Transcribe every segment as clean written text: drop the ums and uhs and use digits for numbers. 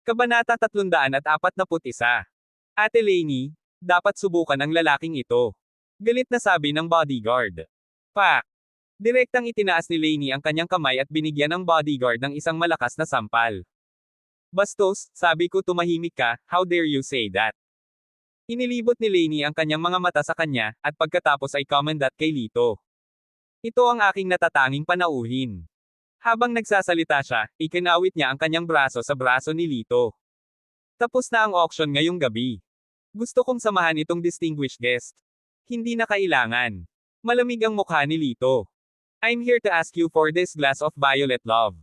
Kabanata 341. Ate Lainey, dapat subukan ang lalaking ito. Galit na sabi ng bodyguard. Pak! Direktang itinaas ni Lainey ang kanyang kamay at binigyan ng bodyguard ng isang malakas na sampal. Bastos, sabi ko tumahimik ka, how dare you say that? Inilibot ni Lainey ang kanyang mga mata sa kanya, at pagkatapos ay commendat kay Lito. Ito ang aking natatanging panauhin. Habang nagsasalita siya, ikinawit niya ang kanyang braso sa braso ni Lito. Tapos na ang auction ngayong gabi. Gusto kong samahan itong distinguished guest. Hindi na kailangan. Malamig ang mukha ni Lito. I'm here to ask you for this glass of violet love.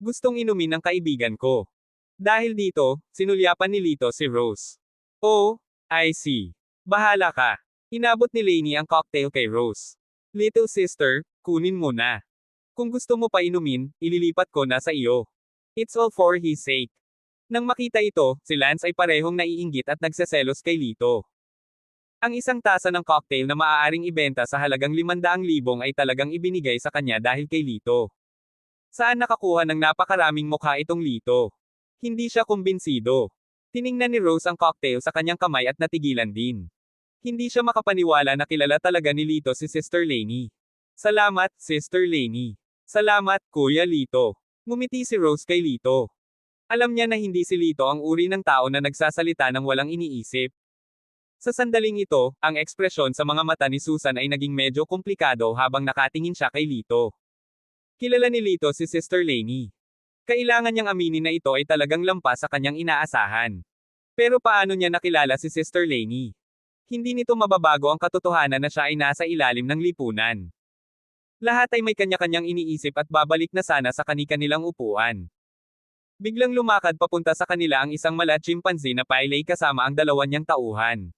Gustong inumin ng kaibigan ko. Dahil dito, sinulyapan ni Lito si Rose. Oh, I see. Bahala ka. Inabot ni Lainey ang cocktail kay Rose. Little sister, kunin mo na. Kung gusto mo pa inumin, ililipat ko na sa iyo. It's all for his sake. Nang makita ito, si Lance ay parehong naiinggit at nagseselos kay Lito. Ang isang tasa ng cocktail na maaaring ibenta sa halagang 500,000 ay talagang ibinigay sa kanya dahil kay Lito. Saan nakakuha ng napakaraming mukha itong Lito? Hindi siya kumbinsido. Tiningnan ni Rose ang cocktail sa kanyang kamay at natigilan din. Hindi siya makapaniwala na kilala talaga ni Lito si Sister Lainey. Salamat, Sister Lainey. Salamat, Kuya Lito. Ngumiti si Rose kay Lito. Alam niya na hindi si Lito ang uri ng tao na nagsasalita ng walang iniisip. Sa sandaling ito, ang ekspresyon sa mga mata ni Susan ay naging medyo komplikado habang nakatingin siya kay Lito. Kilala ni Lito si Sister Lainey. Kailangan niyang aminin na ito ay talagang lampas sa kanyang inaasahan. Pero paano niya nakilala si Sister Lainey? Hindi nito mababago ang katotohanan na siya ay nasa ilalim ng lipunan. Lahat ay may kanya-kanyang iniisip at babalik na sana sa kani-kanilang upuan. Biglang lumakad papunta sa kanila ang isang mala chimpanzee na pailay kasama ang dalawa niyang tauhan.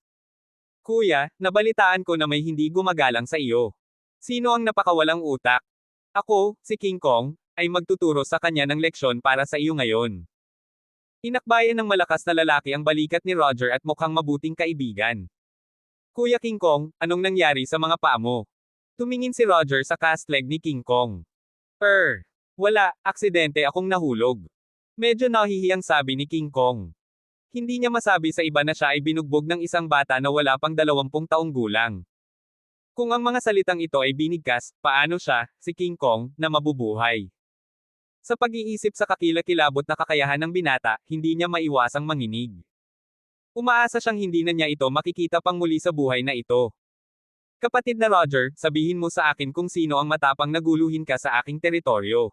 Kuya, nabalitaan ko na may hindi gumagalang sa iyo. Sino ang napakawalang utak? Ako, si King Kong, ay magtuturo sa kanya ng leksyon para sa iyo ngayon. Inakbayan ng malakas na lalaki ang balikat ni Roger at mukhang mabuting kaibigan. Kuya King Kong, anong nangyari sa mga paa mo? Tumingin si Roger sa cast leg ni King Kong. Wala, aksidente akong nahulog. Medyo nahihiyang sabi ni King Kong. Hindi niya masabi sa iba na siya ay binugbog ng isang bata na wala pang 20 taong gulang. Kung ang mga salitang ito ay binigkas, paano siya, si King Kong, na mabubuhay? Sa pag-iisip sa kakilakilabot na kakayahan ng binata, hindi niya maiwasang manginig. Umaasa siyang hindi na niya ito makikita pang muli sa buhay na ito. Kapatid na Roger, sabihin mo sa akin kung sino ang matapang naguluhin ka sa aking teritoryo.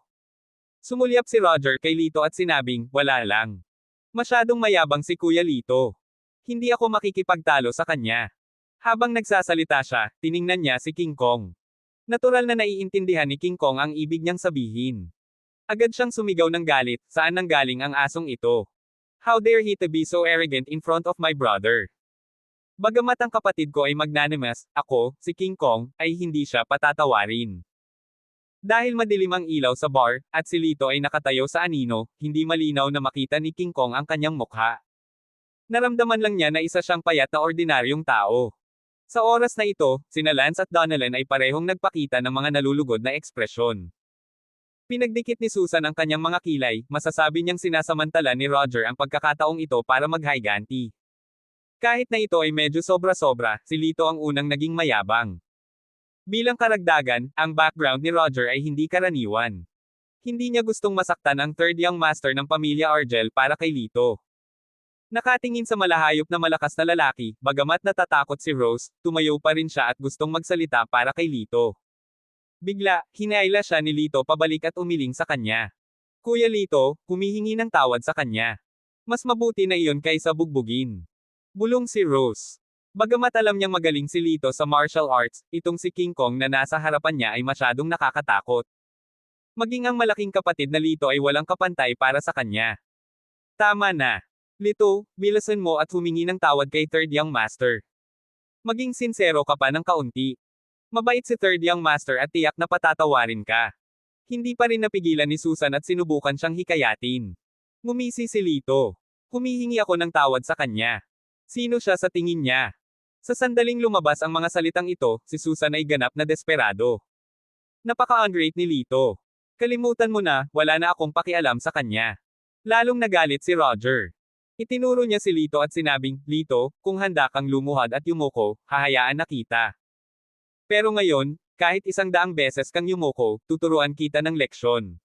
Sumulyap si Roger kay Lito at sinabing, wala lang. Masyadong mayabang si Kuya Lito. Hindi ako makikipagtalo sa kanya. Habang nagsasalita siya, tiningnan niya si King Kong. Natural na naiintindihan ni King Kong ang ibig niyang sabihin. Agad siyang sumigaw ng galit, saan nanggaling ang asong ito? How dare he to be so arrogant in front of my brother? Bagamat ang kapatid ko ay magnanimous, ako, si King Kong, ay hindi siya patatawarin. Dahil madilim ang ilaw sa bar, at si Lito ay nakatayo sa anino, hindi malinaw na makita ni King Kong ang kanyang mukha. Naramdaman lang niya na isa siyang payat na ordinaryong tao. Sa oras na ito, sina Lance at Donnellan ay parehong nagpakita ng mga nalulugod na ekspresyon. Pinagdikit ni Susan ang kanyang mga kilay, masasabi niyang sinasamantala ni Roger ang pagkakataong ito para maghiganti. Kahit na ito ay medyo sobra-sobra, si Lito ang unang naging mayabang. Bilang karagdagan, ang background ni Roger ay hindi karaniwan. Hindi niya gustong masaktan ang third young master ng pamilya Argel para kay Lito. Nakatingin sa malahayop na malakas na lalaki, bagamat natatakot si Rose, tumayo pa rin siya at gustong magsalita para kay Lito. Bigla, hinayla siya ni Lito pabalik at umiling sa kanya. Kuya Lito, humihingi ng tawad sa kanya. Mas mabuti na iyon kaysa bugbugin. Bulong si Rose. Bagamat alam niyang magaling si Lito sa martial arts, itong si King Kong na nasa harapan niya ay masyadong nakakatakot. Maging ang malaking kapatid na Lito ay walang kapantay para sa kanya. Tama na. Lito, bilasan mo at humingi ng tawad kay Third Young Master. Maging sinsero ka pa ng kaunti. Mabait si Third Young Master at tiyak na patatawarin ka. Hindi pa rin napigilan ni Susan at sinubukan siyang hikayatin. Ngumisi si Lito. Humihingi ako ng tawad sa kanya. Sino siya sa tingin niya? Sa sandaling lumabas ang mga salitang ito, si Susan ay ganap na desperado. Napaka-unrate ni Lito. Kalimutan mo na, wala na akong pakialam sa kanya. Lalong nagalit si Roger. Itinuro niya si Lito at sinabing, Lito, kung handa kang lumuhad at yumuko, hahayaan na kita. Pero ngayon, kahit 100 beses kang yumuko, tuturuan kita ng leksyon.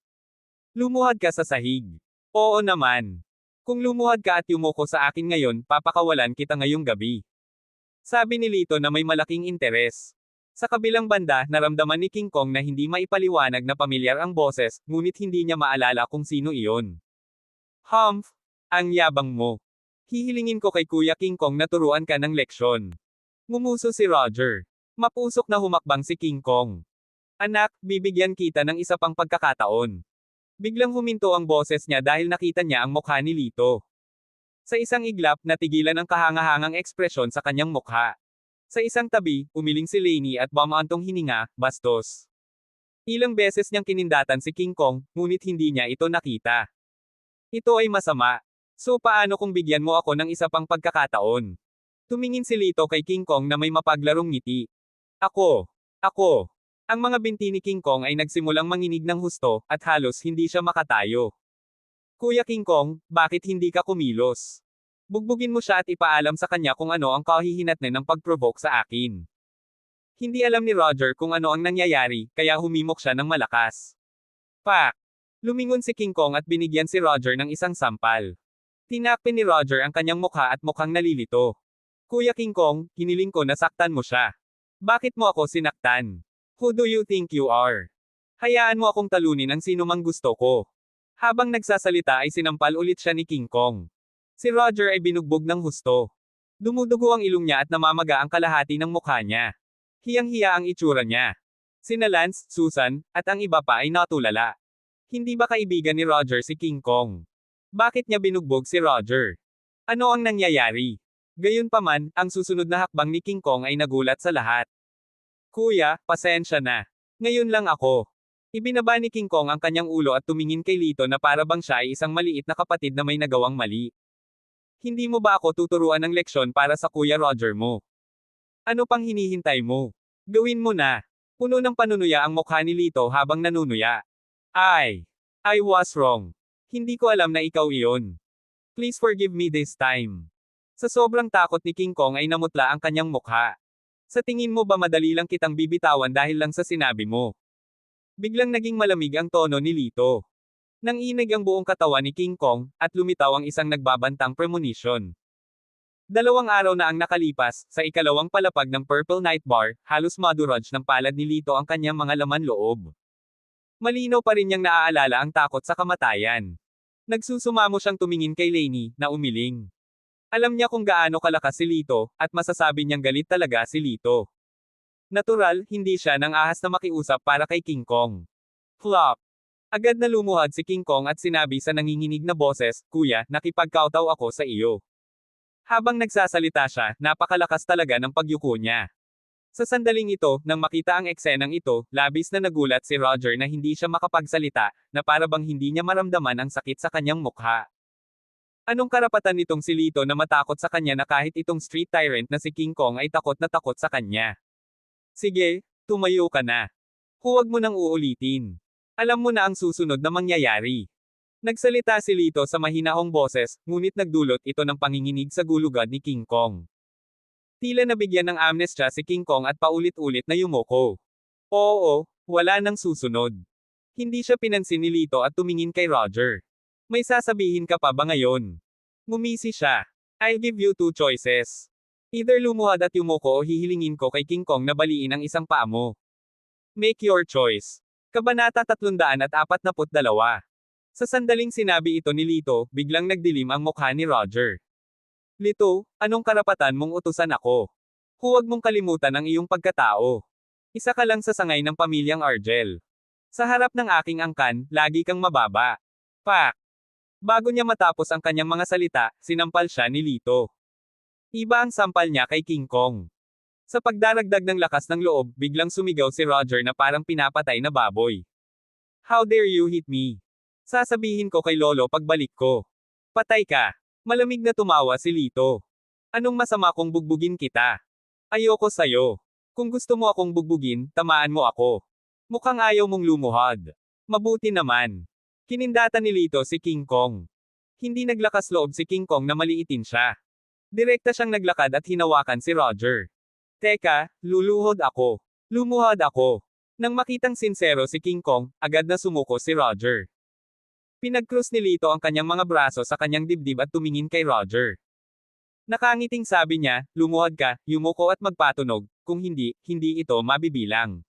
Lumuhad ka sa sahig. Oo naman. Kung lumuhad ka at yumuko sa akin ngayon, papakawalan kita ngayong gabi. Sabi ni Lito na may malaking interes. Sa kabilang banda, naramdaman ni King Kong na hindi maipaliwanag na pamilyar ang boses, ngunit hindi niya maalala kung sino iyon. Humph! Ang yabang mo. Hihilingin ko kay Kuya King Kong na turuan ka ng leksyon. Ngumuso si Roger. Mapusok na humakbang si King Kong. Anak, bibigyan kita ng isa pang pagkakataon. Biglang huminto ang boses niya dahil nakita niya ang mukha ni Lito. Sa isang iglap, natigilan ang kahangahangang ekspresyon sa kanyang mukha. Sa isang tabi, umiling si Lainey at bumantong hininga, bastos. Ilang beses niyang kinindatan si King Kong, ngunit hindi niya ito nakita. Ito ay masama. So paano kung bigyan mo ako ng isa pang pagkakataon? Tumingin si Lito kay King Kong na may mapaglarong ngiti. Ako. Ang mga binti ni King Kong ay nagsimulang manginig ng husto, at halos hindi siya makatayo. Kuya King Kong, bakit hindi ka kumilos? Bugbugin mo siya at ipaalam sa kanya kung ano ang kahihinatnan ng pag-provoke sa akin. Hindi alam ni Roger kung ano ang nangyayari, kaya humimok siya ng malakas. Pak! Lumingon si King Kong at binigyan si Roger ng isang sampal. Tinakpin ni Roger ang kanyang mukha at mukhang nalilito. Kuya King Kong, hiniling ko na saktan mo siya. Bakit mo ako sinaktan? Who do you think you are? Hayaan mo akong talunin ang sino mang gusto ko. Habang nagsasalita ay sinampal ulit siya ni King Kong. Si Roger ay binugbog ng husto. Dumudugo ang ilong niya at namamaga ang kalahati ng mukha niya. Hiyang-hiya ang itsura niya. Sina Lance, Susan, at ang iba pa ay natulala. Hindi ba kaibigan ni Roger si King Kong? Bakit niya binugbog si Roger? Ano ang nangyayari? Gayunpaman, ang susunod na hakbang ni King Kong ay nagulat sa lahat. Kuya, pasensya na. Ngayon lang ako. Ibinaba ni King Kong ang kanyang ulo at tumingin kay Lito na para bang siya ay isang maliit na kapatid na may nagawang mali. Hindi mo ba ako tuturuan ng leksyon para sa Kuya Roger mo? Ano pang hinihintay mo? Gawin mo na. Puno ng panunuya ang mukha ni Lito habang nanunuya. I was wrong. Hindi ko alam na ikaw iyon. Please forgive me this time. Sa sobrang takot ni King Kong ay namutla ang kanyang mukha. Sa tingin mo ba madali lang kitang bibitawan dahil lang sa sinabi mo? Biglang naging malamig ang tono ni Lito. Nanginig ang buong katawan ni King Kong, at lumitaw ang isang nagbabantang premonition. 2 araw na ang nakalipas, sa ikalawang palapag ng Purple Night Bar, halos maduraj ng palad ni Lito ang kanyang mga laman loob. Malinaw pa rin niyang naaalala ang takot sa kamatayan. Nagsusumamo siyang tumingin kay Lainey, na umiling. Alam niya kung gaano kalakas si Lito, at masasabi niyang galit talaga si Lito. Natural, hindi siya nang ahas na makiusap para kay King Kong. Flop! Agad na lumuhad si King Kong at sinabi sa nanginginig na boses, Kuya, nakipagkawtaw ako sa iyo. Habang nagsasalita siya, napakalakas talaga ng pagyuko niya. Sa sandaling ito, nang makita ang eksenang ito, labis na nagulat si Roger na hindi siya makapagsalita, na para bang hindi niya maramdaman ang sakit sa kanyang mukha. Anong karapatan nitong si Lito na matakot sa kanya na kahit itong street tyrant na si King Kong ay takot na takot sa kanya? Sige, tumayo ka na. Huwag mo nang uulitin. Alam mo na ang susunod na mangyayari. Nagsalita si Lito sa mahinahong boses, ngunit nagdulot ito ng panginginig sa gulugad ni King Kong. Tila nabigyan ng amnestia si King Kong at paulit-ulit na yumoko. Oo, wala nang susunod. Hindi siya pinansin ni Lito at tumingin kay Roger. May sasabihin ka pa ba ngayon? Ngumisi siya. I'll give you 2 choices. Either lumuhad at yumoko o hihilingin ko kay King Kong na baliin ang isang paa mo. Make your choice. Kabanata 342. Sa sandaling sinabi ito ni Lito, biglang nagdilim ang mukha ni Roger. Lito, anong karapatan mong utusan ako? Huwag mong kalimutan ang iyong pagkatao. Isa ka lang sa sangay ng pamilyang Argel. Sa harap ng aking angkan, lagi kang mababa. Pak! Bago niya matapos ang kanyang mga salita, sinampal siya ni Lito. Iba ang sampal niya kay King Kong. Sa pagdaragdag ng lakas ng loob, biglang sumigaw si Roger na parang pinapatay na baboy. How dare you hit me? Sasabihin ko kay Lolo pagbalik ko. Patay ka. Malamig na tumawa si Lito. Anong masama kung bugbugin kita? Ayoko sayo. Kung gusto mo akong bugbugin, tamaan mo ako. Mukhang ayaw mong lumuhad. Mabuti naman. Kinindatan ni Lito si King Kong. Hindi naglakas loob si King Kong na maliitin siya. Direkta siyang naglakad at hinawakan si Roger. Teka, luluhod ako. Lumuhod ako. Nang makitang sinsero si King Kong, agad na sumuko si Roger. Pinag-cross ni Lito ang kanyang mga braso sa kanyang dibdib at tumingin kay Roger. Nakangiting sabi niya, lumuhod ka, yumuko at magpatunog, kung hindi, hindi ito mabibilang.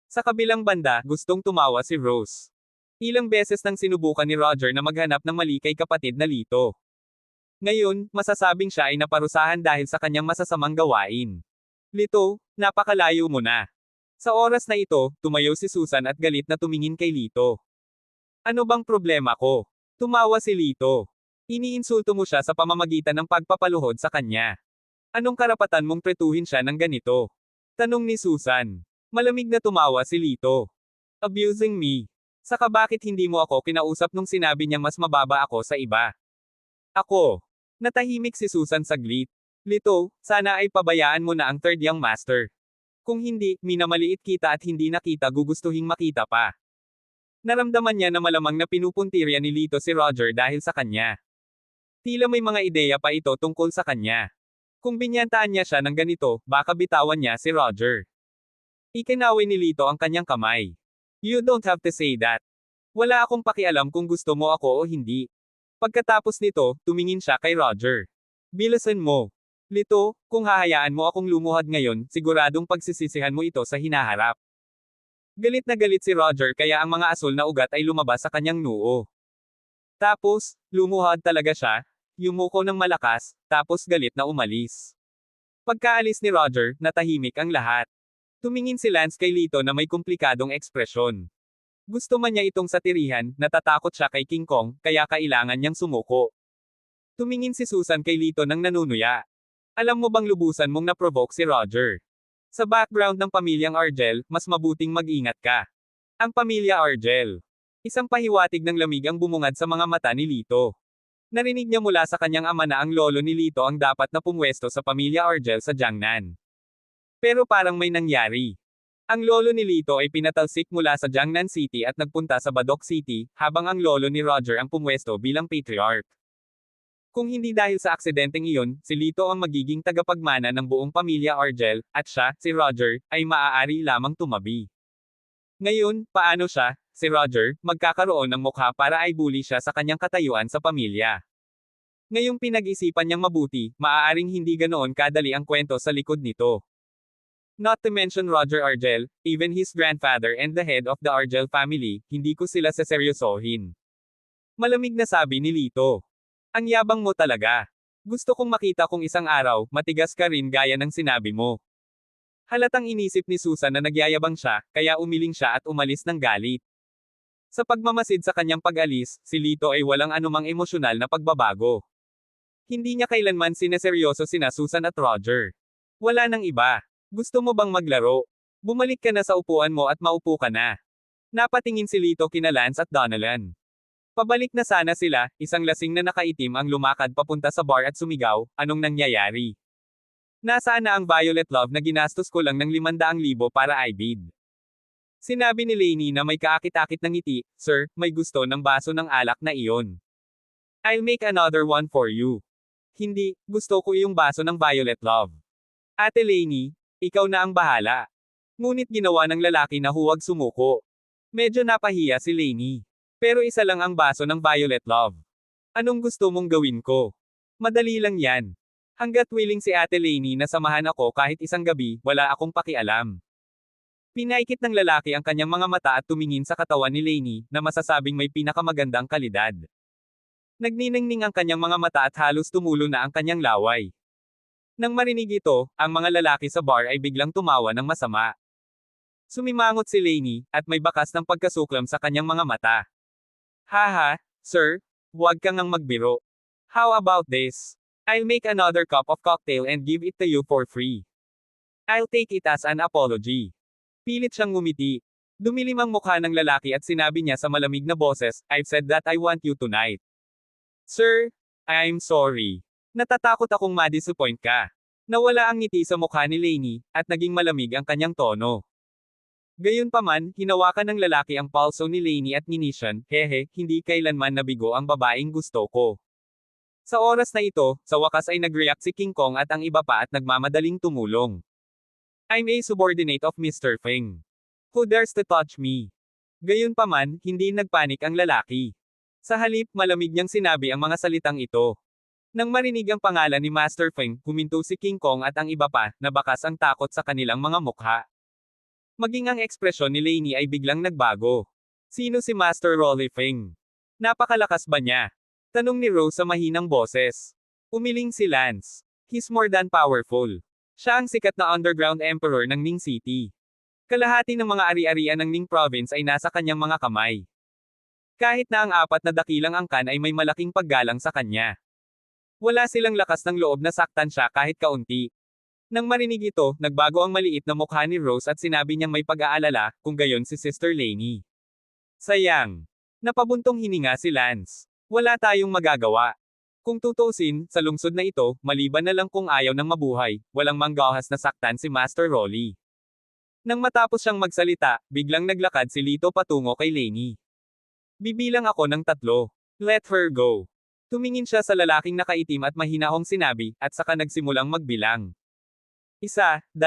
Sa kabilang banda, gustong tumawa si Rose. Ilang beses nang sinubukan ni Roger na maghanap ng mali kay kapatid na Lito. Ngayon, masasabing siya ay naparusahan dahil sa kanyang masasamang gawain. Lito, napakalayo mo na. Sa oras na ito, tumayo si Susan at galit na tumingin kay Lito. Ano bang problema ko? Tumawa si Lito. Iniinsulto mo siya sa pamamagitan ng pagpapaluhod sa kanya. Anong karapatan mong tretuhin siya ng ganito? Tanong ni Susan. Malamig na tumawa si Lito. Abusing me. Saka bakit hindi mo ako kinausap nung sinabi niyang mas mababa ako sa iba? Ako. Natahimik si Susan saglit. Lito, sana ay pabayaan mo na ang third young master. Kung hindi, minamaliit kita at hindi na kita gugustuhing makita pa. Naramdaman niya na malamang na pinupuntirya ni Lito si Roger dahil sa kanya. Tila may mga ideya pa ito tungkol sa kanya. Kung binyantaan niya siya ng ganito, baka bitawan niya si Roger. Ikinaway ni Lito ang kanyang kamay. You don't have to say that. Wala akong pakialam kung gusto mo ako o hindi. Pagkatapos nito, tumingin siya kay Roger. Bilisan mo. Lito, kung hahayaan mo akong lumuhod ngayon, siguradong pagsisisihan mo ito sa hinaharap. Galit na galit si Roger kaya ang mga asul na ugat ay lumabas sa kanyang noo. Tapos, lumuhod talaga siya, yumuko ng malakas, tapos galit na umalis. Pagkaalis ni Roger, natahimik ang lahat. Tumingin si Lance kay Lito na may komplikadong ekspresyon. Gusto man niya itong satirihan, natatakot siya kay King Kong, kaya kailangan niyang sumuko. Tumingin si Susan kay Lito nang nanunuya. Alam mo bang lubusan mong naprovoke si Roger? Sa background ng pamilyang Argel, mas mabuting mag-ingat ka. Ang pamilya Argel. Isang pahiwatig ng lamig ang bumungad sa mga mata ni Lito. Narinig niya mula sa kanyang ama na ang lolo ni Lito ang dapat na pumwesto sa pamilya Argel sa Jiangnan. Pero parang may nangyari. Ang lolo ni Lito ay pinatalsik mula sa Jiangnan City at nagpunta sa Badok City, habang ang lolo ni Roger ang pumwesto bilang patriarch. Kung hindi dahil sa aksidenteng iyon, si Lito ang magiging tagapagmana ng buong pamilya Argel, at siya, si Roger, ay maaari lamang tumabi. Ngayon, paano siya, si Roger, magkakaroon ng mukha para ay bully siya sa kanyang katayuan sa pamilya? Ngayong pinag-isipan niyang mabuti, maaaring hindi ganoon kadali ang kwento sa likod nito. Not to mention Roger Argel, even his grandfather and the head of the Argel family, hindi ko sila seseryosohin. Malamig na sabi ni Lito. Ang yabang mo talaga. Gusto kong makita kung isang araw, matigas ka rin gaya ng sinabi mo. Halatang inisip ni Susan na nagyayabang siya, kaya umiling siya at umalis ng galit. Sa pagmamasid sa kanyang pag-alis, si Lito ay walang anumang emosyonal na pagbabago. Hindi niya kailanman sineseryoso sina Susan at Roger. Wala nang iba. Gusto mo bang maglaro? Bumalik ka na sa upuan mo at maupo ka na. Napatingin si Lito kina Lance at Donovan. Pabalik na sana sila, isang lasing na nakaitim ang lumakad papunta sa bar at sumigaw, anong nangyayari? Nasaan na ang Violet Love na ginastos ko lang ng 500,000 para i-bid? Sinabi ni Lainey na may kaakit-akit ng ngiti, Sir, may gusto ng baso ng alak na iyon. I'll make another one for you. Hindi, gusto ko yung baso ng Violet Love. Ate Lainey, ikaw na ang bahala. Ngunit ginawa ng lalaki na huwag sumuko. Medyo napahiya si Lainey. Pero isa lang ang baso ng Violet Love. Anong gusto mong gawin ko? Madali lang yan. Hanggat willing si Ate Lainey na samahan ako kahit isang gabi, wala akong pakialam. Pinaikit ng lalaki ang kanyang mga mata at tumingin sa katawan ni Lainey, na masasabing may pinakamagandang kalidad. Nagniningning ang kanyang mga mata at halos tumulo na ang kanyang laway. Nang marinig ito, ang mga lalaki sa bar ay biglang tumawa ng masama. Sumimangot si Lainey, at may bakas ng pagkasuklam sa kanyang mga mata. Haha, sir, huwag kang ngang magbiro. How about this? I'll make another cup of cocktail and give it to you for free. I'll take it as an apology. Pilit siyang ngumiti. Dumilim ang mukha ng lalaki at sinabi niya sa malamig na boses, I've said that I want you tonight. Sir, I'm sorry. Natatakot akong ma-disappoint ka. Nawala ang ngiti sa mukha ni Lainey, at naging malamig ang kanyang tono. Gayunpaman, hinawakan ng lalaki ang palso ni Lainey at ginisyon, hehe, hindi kailanman nabigo ang babaeng gusto ko. Sa oras na ito, sa wakas ay nag-react si King Kong at ang iba pa at nagmamadaling tumulong. I'm a subordinate of Mr. Feng. Who dares to touch me? Gayunpaman, hindi nagpanik ang lalaki. Sa halip, malamig niyang sinabi ang mga salitang ito. Nang marinig ang pangalan ni Master Feng, huminto si King Kong at ang iba pa, na bakas ang takot sa kanilang mga mukha. Maging ang ekspresyon ni Lainey ay biglang nagbago. Sino si Master Rolly Feng? Napakalakas ba niya? Tanong ni Rose sa mahinang boses. Umiling si Lance. He's more than powerful. Siya ang sikat na underground emperor ng Ning City. Kalahati ng mga ari-arian ng Ning Province ay nasa kanyang mga kamay. Kahit na ang 4 na dakilang angkan ay may malaking paggalang sa kanya. Wala silang lakas ng loob na saktan siya kahit kaunti. Nang marinig ito, nagbago ang maliit na mukha ni Rose at sinabi niyang may pag-aalala, kung gayon si Sister Lainey. Sayang. Napabuntong hininga si Lance. Wala tayong magagawa. Kung tutuusin, sa lungsod na ito, maliban na lang kung ayaw ng mabuhay, walang manggahas na saktan si Master Rolly. Nang matapos siyang magsalita, biglang naglakad si Lito patungo kay Lainey. Bibilang ako ng 3. Let her go. Tumingin siya sa lalaking nakaitim at mahinahong sinabi, at saka nagsimulang magbilang. 1, 2.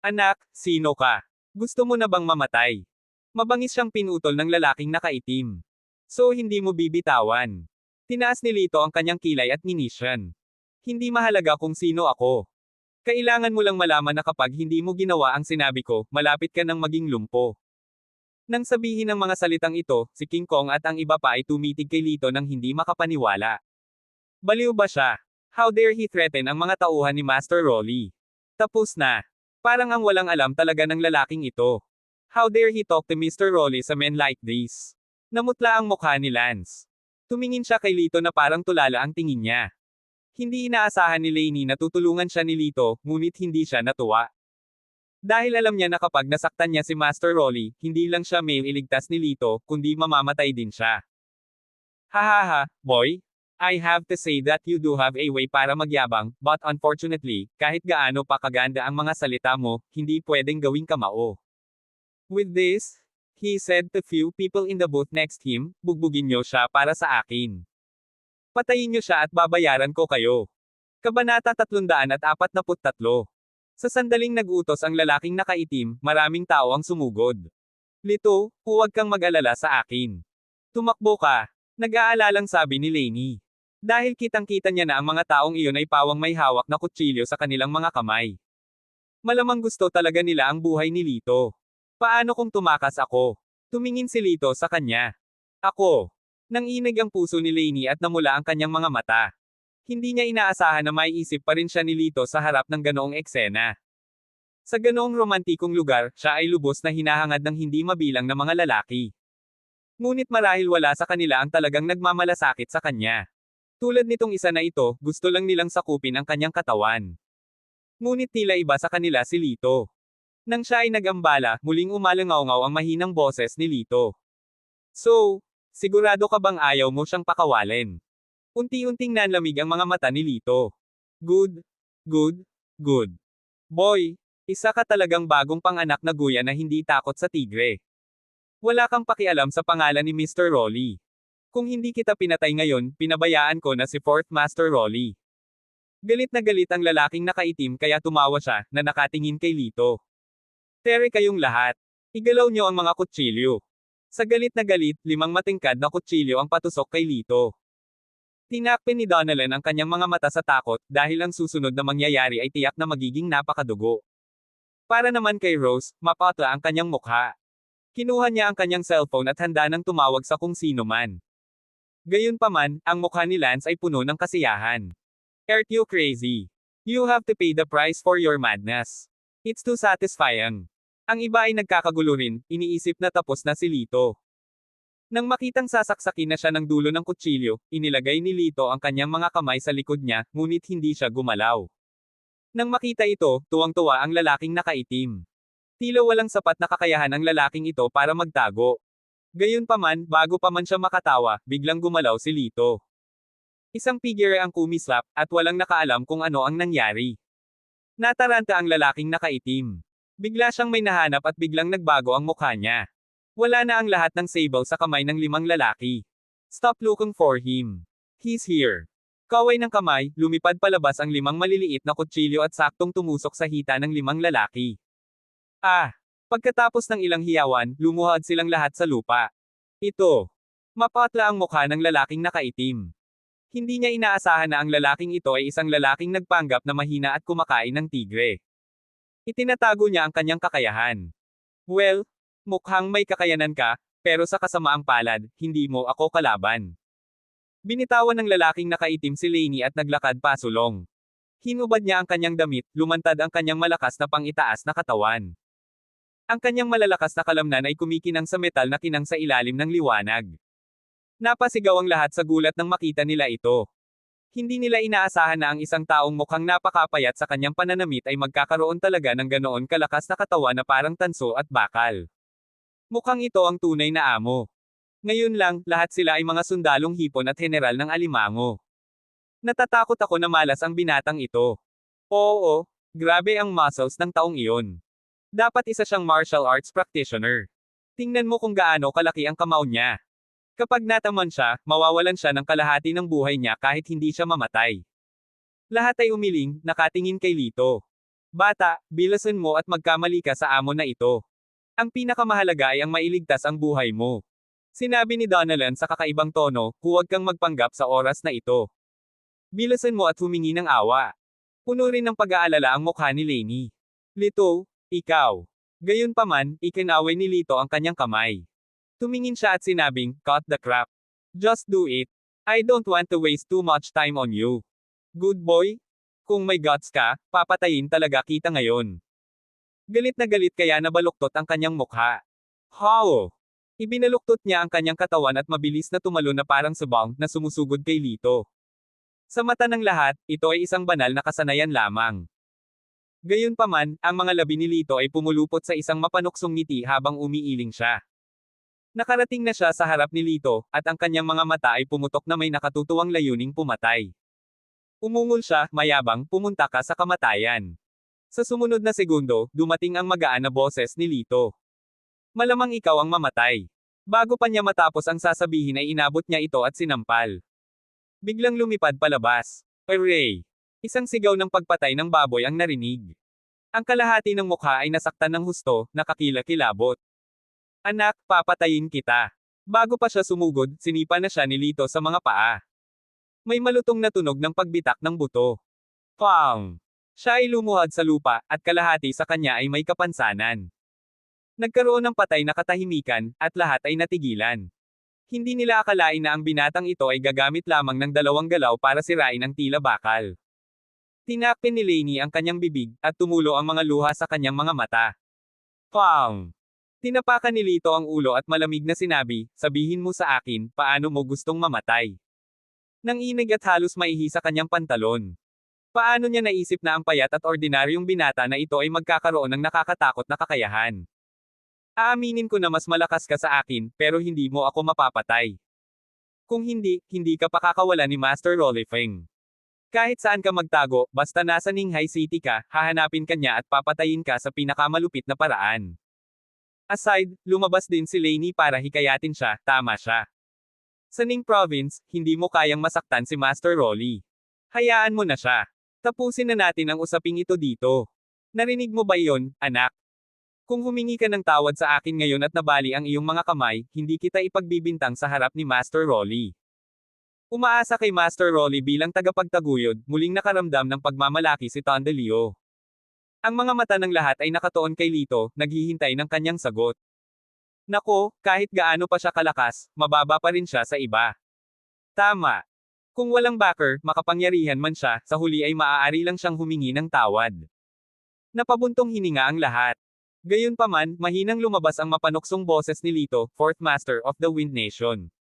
Anak, sino ka? Gusto mo na bang mamatay? Mabangis siyang pinutol ng lalaking nakaitim. So hindi mo bibitawan. Tinaas ni Lito ang kanyang kilay at ginisyon. Hindi mahalaga kung sino ako. Kailangan mo lang malaman na kapag hindi mo ginawa ang sinabi ko, malapit ka nang maging lumpo. Nang sabihin ng mga salitang ito, si King Kong at ang iba pa ay tumitig kay Lito nang hindi makapaniwala. Baliw ba siya? How dare he threaten ang mga tauhan ni Master Rolly? Tapos na. Parang ang walang alam talaga ng lalaking ito. How dare he talk to Mr. Rolly sa men like this? Namutla ang mukha ni Lance. Tumingin siya kay Lito na parang tulala ang tingin niya. Hindi inaasahan ni Lainey na tutulungan siya ni Lito, ngunit hindi siya natuwa. Dahil alam niya na kapag nasaktan niya si Master Rolly, hindi lang siya may iligtas ni Lito, kundi mamamatay din siya. Hahaha, boy. I have to say that you do have a way para magyabang, but unfortunately, kahit gaano pa kaganda ang mga salita mo, hindi pwedeng gawing kamao. With this, he said to few people in the booth next him, bugbugin niyo siya para sa akin. Patayin niyo siya at babayaran ko kayo. Kabanata 343. Sa sandaling nag-utos ang lalaking nakaitim, maraming tao ang sumugod. Lito, huwag kang mag-alala sa akin. Tumakbo ka. Nag-aalalang sabi ni Lainey. Dahil kitang-kita niya na ang mga taong iyon ay pawang may hawak na kutsilyo sa kanilang mga kamay. Malamang gusto talaga nila ang buhay ni Lito. Paano kung tumakas ako? Tumingin si Lito sa kanya. Ako. Nanginig ang puso ni Lainey at namula ang kanyang mga mata. Hindi niya inaasahan na maiisip pa rin siya ni Lito sa harap ng ganoong eksena. Sa ganoong romantikong lugar, siya ay lubos na hinahangad ng hindi mabilang na mga lalaki. Ngunit marahil wala sa kanila ang talagang nagmamalasakit sa kanya. Tulad nitong isa na ito, gusto lang nilang sakupin ang kanyang katawan. Ngunit tila iba sa kanila si Lito. Nang siya ay nag-ambala, muling umalangaw-ngaw ang mahinang boses ni Lito. So, sigurado ka bang ayaw mo siyang pakawalin? Unti-unting nanlamig ang mga mata ni Lito. Good. Good. Good. Boy, isa ka talagang bagong panganak na guya na hindi takot sa tigre. Wala kang pakialam sa pangalan ni Mr. Rolly. Kung hindi kita pinatay ngayon, pinabayaan ko na si 4th Master Rolly. Galit na galit ang lalaking nakaitim kaya tumawa siya, na nakatingin kay Lito. Tere kayong lahat. Igalaw niyo ang mga kutsilyo. Sa galit na galit, 5 matingkad na kutsilyo ang patusok kay Lito. Tinakpin ni Donnellan ang kanyang mga mata sa takot, dahil ang susunod na mangyayari ay tiyak na magiging napakadugo. Para naman kay Rose, mapatla ang kanyang mukha. Kinuha niya ang kanyang cellphone at handa nang tumawag sa kung sino man. Gayunpaman, ang mukha ni Lance ay puno ng kasiyahan. Aren't you crazy? You have to pay the price for your madness. It's too satisfying. Ang iba ay nagkakagulo rin, iniisip na tapos na si Lito. Nang makitang sasaksakin na siya ng dulo ng kutsilyo, inilagay ni Lito ang kanyang mga kamay sa likod niya, ngunit hindi siya gumalaw. Nang makita ito, tuwang-tuwa ang lalaking nakaitim. Tila walang sapat na kakayahan ang lalaking ito para magtago. Gayunpaman, bago pa man siya makatawa, biglang gumalaw si Lito. Isang figure ang kumislap, at walang nakaalam kung ano ang nangyari. Nataranta ang lalaking nakaitim. Bigla siyang may nahanap at biglang nagbago ang mukha niya. Wala na ang lahat ng sable sa kamay ng 5 lalaki. Stop looking for him. He's here. Kaway ng kamay, lumipad palabas ang 5 maliliit na kutsilyo at saktong tumusok sa hita ng 5 lalaki. Ah! Pagkatapos ng ilang hiyawan, lumuhod silang lahat sa lupa. Ito. Mapatla ang mukha ng lalaking nakaitim. Hindi niya inaasahan na ang lalaking ito ay isang lalaking nagpanggap na mahina at kumakain ng tigre. Itinatago niya ang kanyang kakayahan. Well, mukhang may kakayanan ka, pero sa kasamaang palad, hindi mo ako kalaban. Binitawan ng lalaking nakaitim si Lainey at naglakad pasulong. Hinubad niya ang kanyang damit, lumantad ang kanyang malakas na pangitaas na katawan. Ang kanyang malalakas na kalamnan ay kumikinang sa metal na kinang sa ilalim ng liwanag. Napasigaw ang lahat sa gulat nang makita nila ito. Hindi nila inaasahan na ang isang taong mukhang napakapayat sa kanyang pananamit ay magkakaroon talaga ng ganoon kalakas na katawan na parang tanso at bakal. Mukhang ito ang tunay na amo. Ngayon lang, lahat sila ay mga sundalong hipon at general ng alimango. Natatakot ako na malas ang binatang ito. Oo, grabe ang muscles ng taong iyon. Dapat isa siyang martial arts practitioner. Tingnan mo kung gaano kalaki ang kamao niya. Kapag nataman siya, mawawalan siya ng kalahati ng buhay niya kahit hindi siya mamatay. Lahat ay umiling, nakatingin kay Lito. Bata, bilasan mo at magkamali ka sa amo na ito. Ang pinakamahalaga ay ang mailigtas ang buhay mo. Sinabi ni Donalan sa kakaibang tono, huwag kang magpanggap sa oras na ito. Bilasan mo at humingi ng awa. Puno rin ng pag-aalala ang mukha ni Lainey. Lito, ikaw. Gayunpaman, ikinaway ni Lito ang kanyang kamay. Tumingin siya at sinabing, cut the crap. Just do it. I don't want to waste too much time on you. Good boy? Kung may guts ka, papatayin talaga kita ngayon. Galit na galit kaya nabaluktot ang kanyang mukha. How? Ibinaluktot niya ang kanyang katawan at mabilis na tumalon na parang sabong na sumusugod kay Lito. Sa mata ng lahat, ito ay isang banal na kasanayan lamang. Gayunpaman, ang mga labi ni Lito ay pumulupot sa isang mapanuksong ngiti habang umiiling siya. Nakarating na siya sa harap ni Lito, at ang kanyang mga mata ay pumutok na may nakatutuwang layuning pumatay. Umungol siya, mayabang, pumunta ka sa kamatayan. Sa sumunod na segundo, dumating ang magaan na boses ni Lito. Malamang ikaw ang mamatay. Bago pa niya matapos ang sasabihin ay inabot niya ito at sinampal. Biglang lumipad palabas. Hooray! Isang sigaw ng pagpatay ng baboy ang narinig. Ang kalahati ng mukha ay nasaktan ng husto, nakakilakilabot. Anak, papatayin kita. Bago pa siya sumugod, sinipa na siya ni Lito sa mga paa. May malutong na tunog ng pagbitak ng buto. Pang! Siya ay lumuhod sa lupa, at kalahati sa kanya ay may kapansanan. Nagkaroon ng patay na katahimikan, at lahat ay natigilan. Hindi nila akalain na ang binatang ito ay gagamit lamang ng 2 galaw para sirain ang tila bakal. Tinakpin ni Lainey ang kanyang bibig, at tumulo ang mga luha sa kanyang mga mata. Pang! Tinapakan ni Lito ang ulo at malamig na sinabi, sabihin mo sa akin, paano mo gustong mamatay? Nang inig at halos maihi sa kanyang pantalon. Paano niya naisip na ang payat at ordinaryong binata na ito ay magkakaroon ng nakakatakot na kakayahan? Aaminin ko na mas malakas ka sa akin, pero hindi mo ako mapapatay. Kung hindi, hindi ka pakakawalan ni Master Rolifeng. Kahit saan ka magtago, basta nasa Ninghay City ka, hahanapin ka niya at papatayin ka sa pinakamalupit na paraan. Aside, lumabas din si Lainey para hikayatin siya, tama siya. Sa Ning Province, hindi mo kayang masaktan si Master Rolly. Hayaan mo na siya. Tapusin na natin ang usaping ito dito. Narinig mo ba iyon, anak? Kung humingi ka ng tawad sa akin ngayon at nabali ang iyong mga kamay, hindi kita ipagbibintang sa harap ni Master Rolly. Umaasa kay Master Rolly bilang tagapagtaguyod, muling nakaramdam ng pagmamalaki si Tondelio. Ang mga mata ng lahat ay nakatuon kay Lito, naghihintay ng kanyang sagot. Nako, kahit gaano pa siya kalakas, mababa pa rin siya sa iba. Tama. Kung walang backer, makapangyarihan man siya, sa huli ay maaari lang siyang humingi ng tawad. Napabuntong hininga ang lahat. Gayunpaman, mahinang lumabas ang mapanuksong boses ni Lito, 4th Master of the Wind Nation.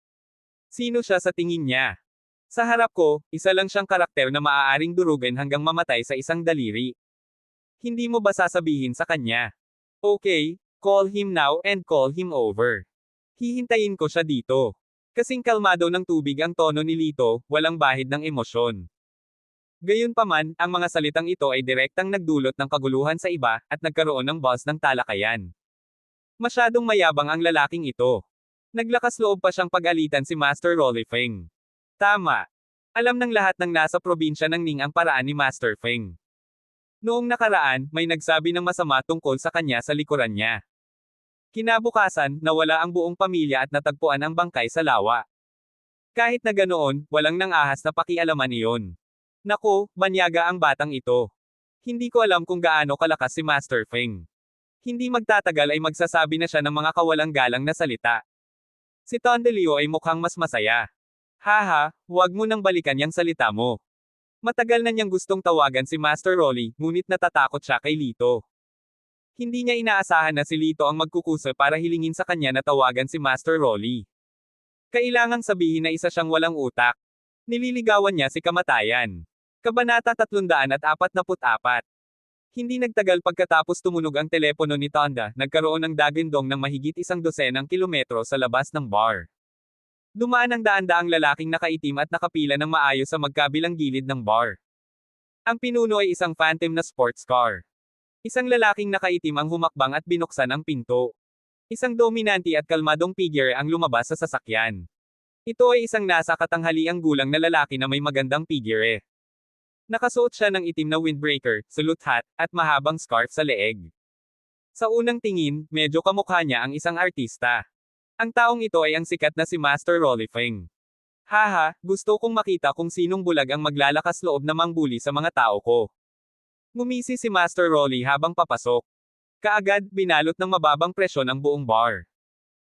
Sino siya sa tingin niya? Sa harap ko, isa lang siyang karakter na maaaring durugan hanggang mamatay sa isang daliri. Hindi mo ba sasabihin sa kanya? Okay, call him now and call him over. Hihintayin ko siya dito. Kasing kalmado ng tubig ang tono ni Lito, walang bahid ng emosyon. Gayunpaman, ang mga salitang ito ay direktang nagdulot ng kaguluhan sa iba, at nagkaroon ng buzz ng talakayan. Masyadong mayabang ang lalaking ito. Naglakas loob pa siyang pag-alitan si Master Rolly Feng. Tama. Alam ng lahat ng nasa probinsya ng Ning ang paraan ni Master Feng. Noong nakaraan, may nagsabi ng masama tungkol sa kanya sa likuran niya. Kinabukasan, nawala ang buong pamilya at natagpuan ang bangkay sa lawa. Kahit na ganoon, walang nang-ahas na pakialaman iyon. Naku, banyaga ang batang ito. Hindi ko alam kung gaano kalakas si Master Feng. Hindi magtatagal ay magsasabi na siya ng mga kawalang galang na salita. Si Tondelio ay mukhang mas masaya. Haha, huwag mo nang balikan yang salita mo. Matagal na niyang gustong tawagan si Master Rolly, ngunit natatakot siya kay Lito. Hindi niya inaasahan na si Lito ang magkukusa para hilingin sa kanya na tawagan si Master Rolly. Kailangang sabihin na isa siyang walang utak. Nililigawan niya si kamatayan. Kabanata 344. Hindi nagtagal pagkatapos tumunog ang telepono ni Tonda, nagkaroon ng dagindong ng mahigit 100 kilometro sa labas ng bar. Dumaan ang daan-daang lalaking nakaitim at nakapila ng maayos sa magkabilang gilid ng bar. Ang pinuno ay isang phantom na sports car. Isang lalaking nakaitim ang humakbang at binuksan ang pinto. Isang dominante at kalmadong figure ang lumabas sa sasakyan. Ito ay isang nasa katanghaliang gulang na lalaki na may magandang figure. Nakasuot siya ng itim na windbreaker, sulut hat, at mahabang scarf sa leeg. Sa unang tingin, medyo kamukha niya ang isang artista. Ang taong ito ay ang sikat na si Master Rolly Feng. Haha, gusto kong makita kung sinong bulag ang maglalakas loob na mangbuli sa mga tao ko. Ngumisi si Master Rolly habang papasok. Kaagad, binalot ng mababang presyon ang buong bar.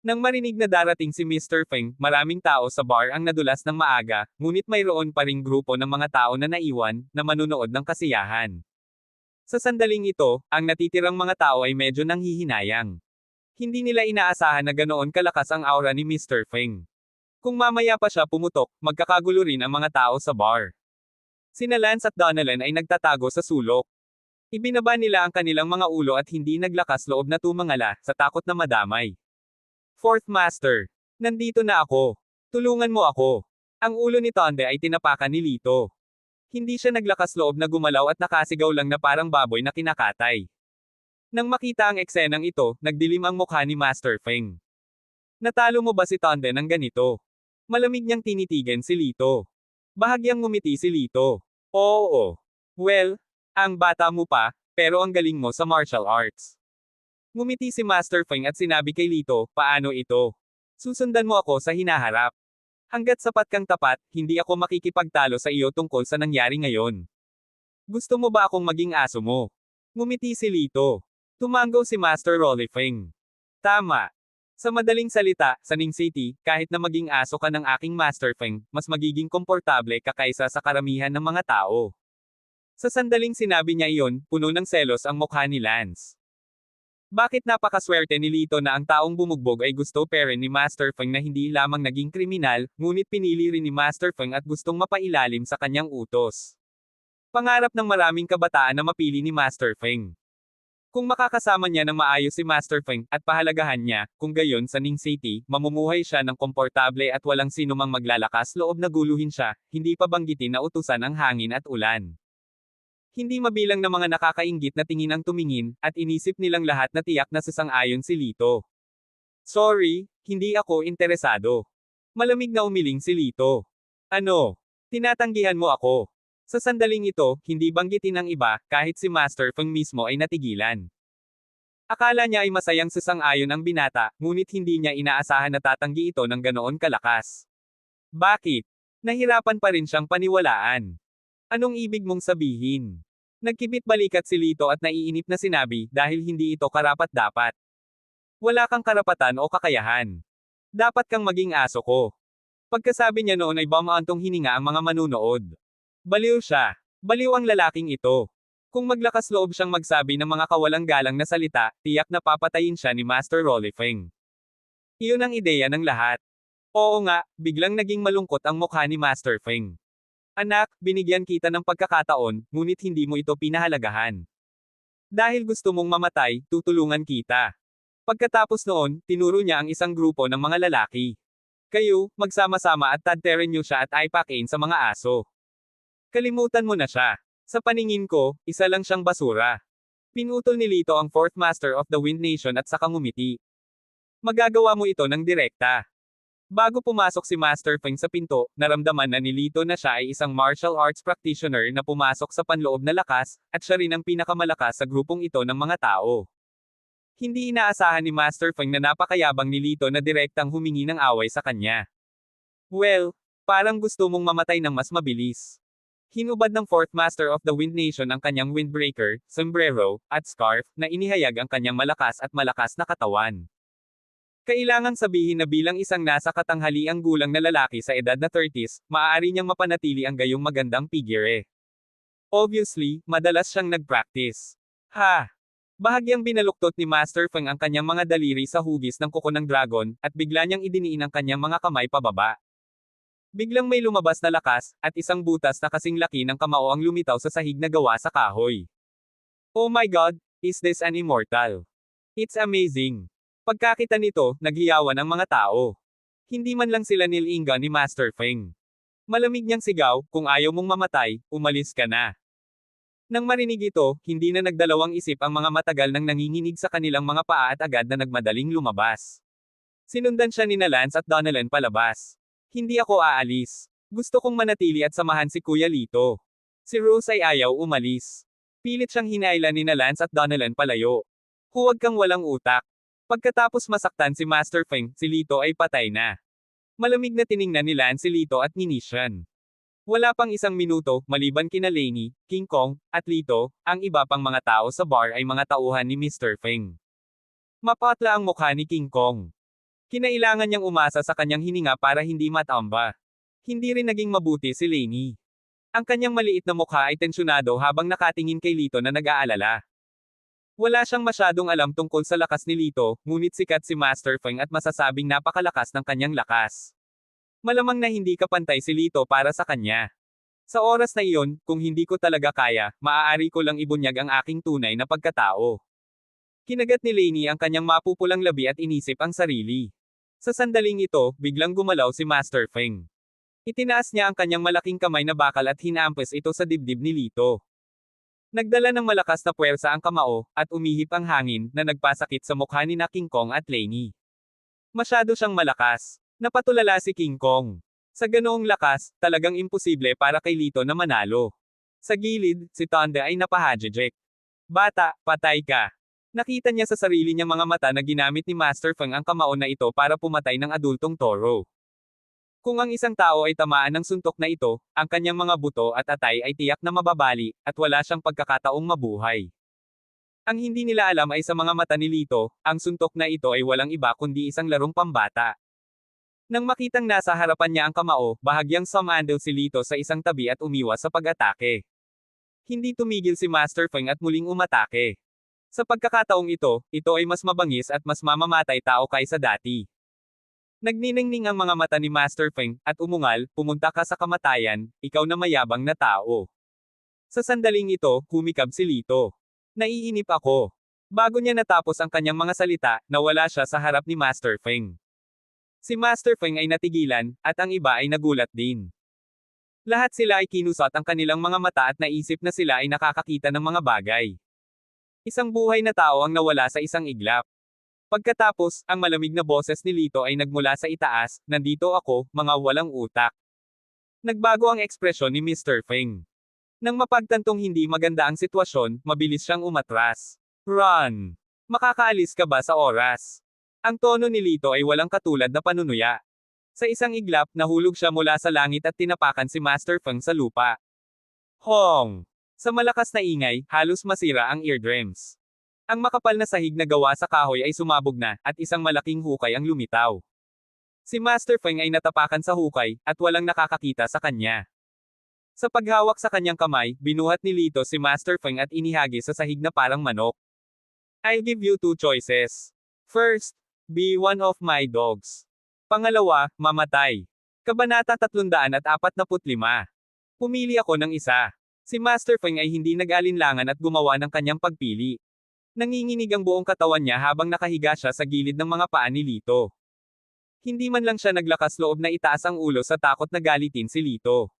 Nang marinig na darating si Mr. Feng, maraming tao sa bar ang nadulas ng maaga, ngunit mayroon pa ring grupo ng mga tao na naiwan, na manunood ng kasiyahan. Sa sandaling ito, ang natitirang mga tao ay medyo nanghihinayang. Hindi nila inaasahan na ganoon kalakas ang aura ni Mr. Feng. Kung mamaya pa siya pumutok, magkakagulo rin ang mga tao sa bar. Sina Lance at Donelan ay nagtatago sa sulok. Ibinaba nila ang kanilang mga ulo at hindi naglakas loob na tumangala, sa takot na madamay. Fourth Master. Nandito na ako. Tulungan mo ako. Ang ulo ni Tonde ay tinapakan ni Lito. Hindi siya naglakas loob na gumalaw at nakasigaw lang na parang baboy na kinakatay. Nang makita ang eksenang ito, nagdilim ang mukha ni Master Feng. Natalo mo ba si Tonde ng ganito? Malamig niyang tinitigan si Lito. Bahagyang ngumiti si Lito. Oo. Well, ang bata mo pa, pero ang galing mo sa martial arts. Ngumiti si Master Feng at sinabi kay Lito, paano ito? Susundan mo ako sa hinaharap. Hanggat sapat kang tapat, hindi ako makikipagtalo sa iyo tungkol sa nangyari ngayon. Gusto mo ba akong maging aso mo? Ngumiti si Lito. Tumango si Master Rolly Feng. Tama. Sa madaling salita, sa Ning City, kahit na maging aso ka ng aking Master Feng, mas magiging komportable ka kaysa sa karamihan ng mga tao. Sa sandaling sinabi niya iyon, puno ng selos ang mukha ni Lance. Bakit napakaswerte ni Lito na ang taong bumugbog ay gusto pere ni Master Feng na hindi lamang naging kriminal, ngunit pinili rin ni Master Feng at gustong mapailalim sa kanyang utos. Pangarap ng maraming kabataan na mapili ni Master Feng. Kung makakasama niya ng maayos si Master Feng, at pahalagahan niya, kung gayon sa Ning City, mamumuhay siya ng komportable at walang sinumang maglalakas loob na guluhin siya, hindi pa banggitin na utusan ang hangin at ulan. Hindi mabilang na mga nakakainggit na tingin ang tumingin, at inisip nilang lahat na tiyak na sasang-ayon si Lito. Sorry, hindi ako interesado. Malamig na umiling si Lito. Ano? Tinatanggihan mo ako. Sa sandaling ito, hindi banggitin ang iba, kahit si Master Feng mismo ay natigilan. Akala niya ay masayang sasang-ayon ang binata, ngunit hindi niya inaasahan na tatanggi ito ng ganoon kalakas. Bakit? Nahirapan pa rin siyang paniwalaan. Anong ibig mong sabihin? Nagkibit balikat si Lito at naiinip na sinabi, dahil hindi ito karapat-dapat. Wala kang karapatan o kakayahan. Dapat kang maging aso ko. Pagkasabi niya noon ay bumantong hininga ang mga manunood. Baliw siya. Baliw ang lalaking ito. Kung maglakas loob siyang magsabi ng mga kawalang galang na salita, tiyak na papatayin siya ni Master Rolly Feng. Iyon ang ideya ng lahat. Oo nga, biglang naging malungkot ang mukha ni Master Feng. Anak, binigyan kita ng pagkakataon, ngunit hindi mo ito pinahalagahan. Dahil gusto mong mamatay, tutulungan kita. Pagkatapos noon, tinuro niya ang isang grupo ng mga lalaki. Kayo, magsama-sama at tadterin niyo siya at aipakin sa mga aso. Kalimutan mo na siya. Sa paningin ko, isa lang siyang basura. Pinutol ni Lito ang Fourth Master of the Wind Nation at saka ngumiti. Magagawa mo ito ng direkta. Bago pumasok si Master Feng sa pinto, naramdaman na ni Lito na siya ay isang martial arts practitioner na pumasok sa panloob na lakas, at siya rin ang pinakamalakas sa grupong ito ng mga tao. Hindi inaasahan ni Master Feng na napakayabang ni Lito na direktang humingi ng away sa kanya. Well, parang gusto mong mamatay ng mas mabilis. Hinubad ng Fourth Master of the Wind Nation ang kanyang windbreaker, sombrero, at scarf, na inihayag ang kanyang malakas na katawan. Kailangang sabihin na bilang isang nasa katanghaliang gulang na lalaki sa edad na 30s, maaari niyang mapanatili ang gayong magandang figure. Obviously, madalas siyang nag-practice. Ha! Bahagyang binaluktot ni Master Feng ang kanyang mga daliri sa hugis ng kuko ng dragon, at bigla niyang idiniin ang kanyang mga kamay pababa. Biglang may lumabas na lakas, at isang butas na kasing laki ng kamao ang lumitaw sa sahig na gawa sa kahoy. Oh my God, is this an immortal? It's amazing. Pagkakita nito, naghiyawan ang mga tao. Hindi man lang sila nilinga ni Master Feng. Malamig niyang sigaw, kung ayaw mong mamatay, umalis ka na. Nang marinig ito, hindi na nagdalawang isip ang mga matagal nang nanginginig sa kanilang mga paa at agad na nagmadaling lumabas. Sinundan siya ni Lance at Donalyn palabas. Hindi ako aalis. Gusto kong manatili at samahan si Kuya Lito. Si Rose ay ayaw umalis. Pilit siyang hinailan ni Lance at Donalyn palayo. Huwag kang walang utak. Pagkatapos masaktan si Master Feng, si Lito ay patay na. Malamig na tiningnan ni Lance si Lito at Nishan. Wala pang isang minuto, maliban kina Lainey, King Kong, at Lito, ang iba pang mga tao sa bar ay mga tauhan ni Mr. Feng. Mapatla ang mukha ni King Kong. Kinailangan niyang umasa sa kanyang hininga para hindi matamba. Hindi rin naging mabuti si Lainey. Ang kanyang maliit na mukha ay tensyonado habang nakatingin kay Lito na nag-aalala. Wala siyang masyadong alam tungkol sa lakas ni Lito, ngunit sikat si Master Feng at masasabing napakalakas ng kanyang lakas. Malamang na hindi kapantay si Lito para sa kanya. Sa oras na iyon, kung hindi ko talaga kaya, maaari ko lang ibunyag ang aking tunay na pagkatao. Kinagat ni Lainey ang kanyang mapupulang labi at inisip ang sarili. Sa sandaling ito, biglang gumalaw si Master Feng. Itinaas niya ang kanyang malaking kamay na bakal at hinampas ito sa dibdib ni Lito. Nagdala ng malakas na puwersa ang kamao, at umihip ang hangin, na nagpasakit sa mukha ni King Kong at Lainey. Masyado siyang malakas. Napatulala si King Kong. Sa ganoong lakas, talagang imposible para kay Lito na manalo. Sa gilid, si Tonda ay napahajejek. Bata, patay ka. Nakita niya sa sarili niyang mga mata na ginamit ni Master Feng ang kamao na ito para pumatay ng adultong toro. Kung ang isang tao ay tamaan ng suntok na ito, ang kanyang mga buto at atay ay tiyak na mababali, at wala siyang pagkakataong mabuhay. Ang hindi nila alam ay sa mga mata ni Lito, ang suntok na ito ay walang iba kundi isang larong pambata. Nang makitang nasa harapan niya ang kamao, bahagyang sumandal si Lito sa isang tabi at umiwas sa pag-atake. Hindi tumigil si Master Feng at muling umatake. Sa pagkakataong ito ay mas mabangis at mas mamamatay tao kaysa dati. Nagniningning ang mga mata ni Master Feng, at umungal, pumunta ka sa kamatayan, ikaw na mayabang na tao. Sa sandaling ito, humikab si Lito. Naiinip ako. Bago niya natapos ang kanyang mga salita, nawala siya sa harap ni Master Feng. Si Master Feng ay natigilan, at ang iba ay nagulat din. Lahat sila ay kinusot ang kanilang mga mata at naisip na sila ay nakakakita ng mga bagay. Isang buhay na tao ang nawala sa isang iglap. Pagkatapos, ang malamig na boses ni Lito ay nagmula sa itaas, nandito ako, mga walang utak. Nagbago ang ekspresyon ni Mr. Feng. Nang mapagtantong hindi maganda ang sitwasyon, mabilis siyang umatras. Run! Makakaalis ka ba sa oras? Ang tono ni Lito ay walang katulad na panunuya. Sa isang iglap, nahulog siya mula sa langit at tinapakan si Master Feng sa lupa. Hong! Sa malakas na ingay, halos masira ang eardrums. Ang makapal na sahig na gawa sa kahoy ay sumabog na, at isang malaking hukay ang lumitaw. Si Master Feng ay natapakan sa hukay, at walang nakakakita sa kanya. Sa paghawak sa kanyang kamay, binuhat ni Lito si Master Feng at inihagi sa sahig na parang manok. I'll give you two choices. First, be one of my dogs. Pangalawa, mamatay. Kabanata 345. Pumili ako ng isa. Si Master Feng ay hindi nag-alinlangan at gumawa ng kanyang pagpili. Nanginginig ang buong katawan niya habang nakahiga siya sa gilid ng mga paa ni Lito. Hindi man lang siya naglakas loob na itaas ang ulo sa takot na galitin si Lito.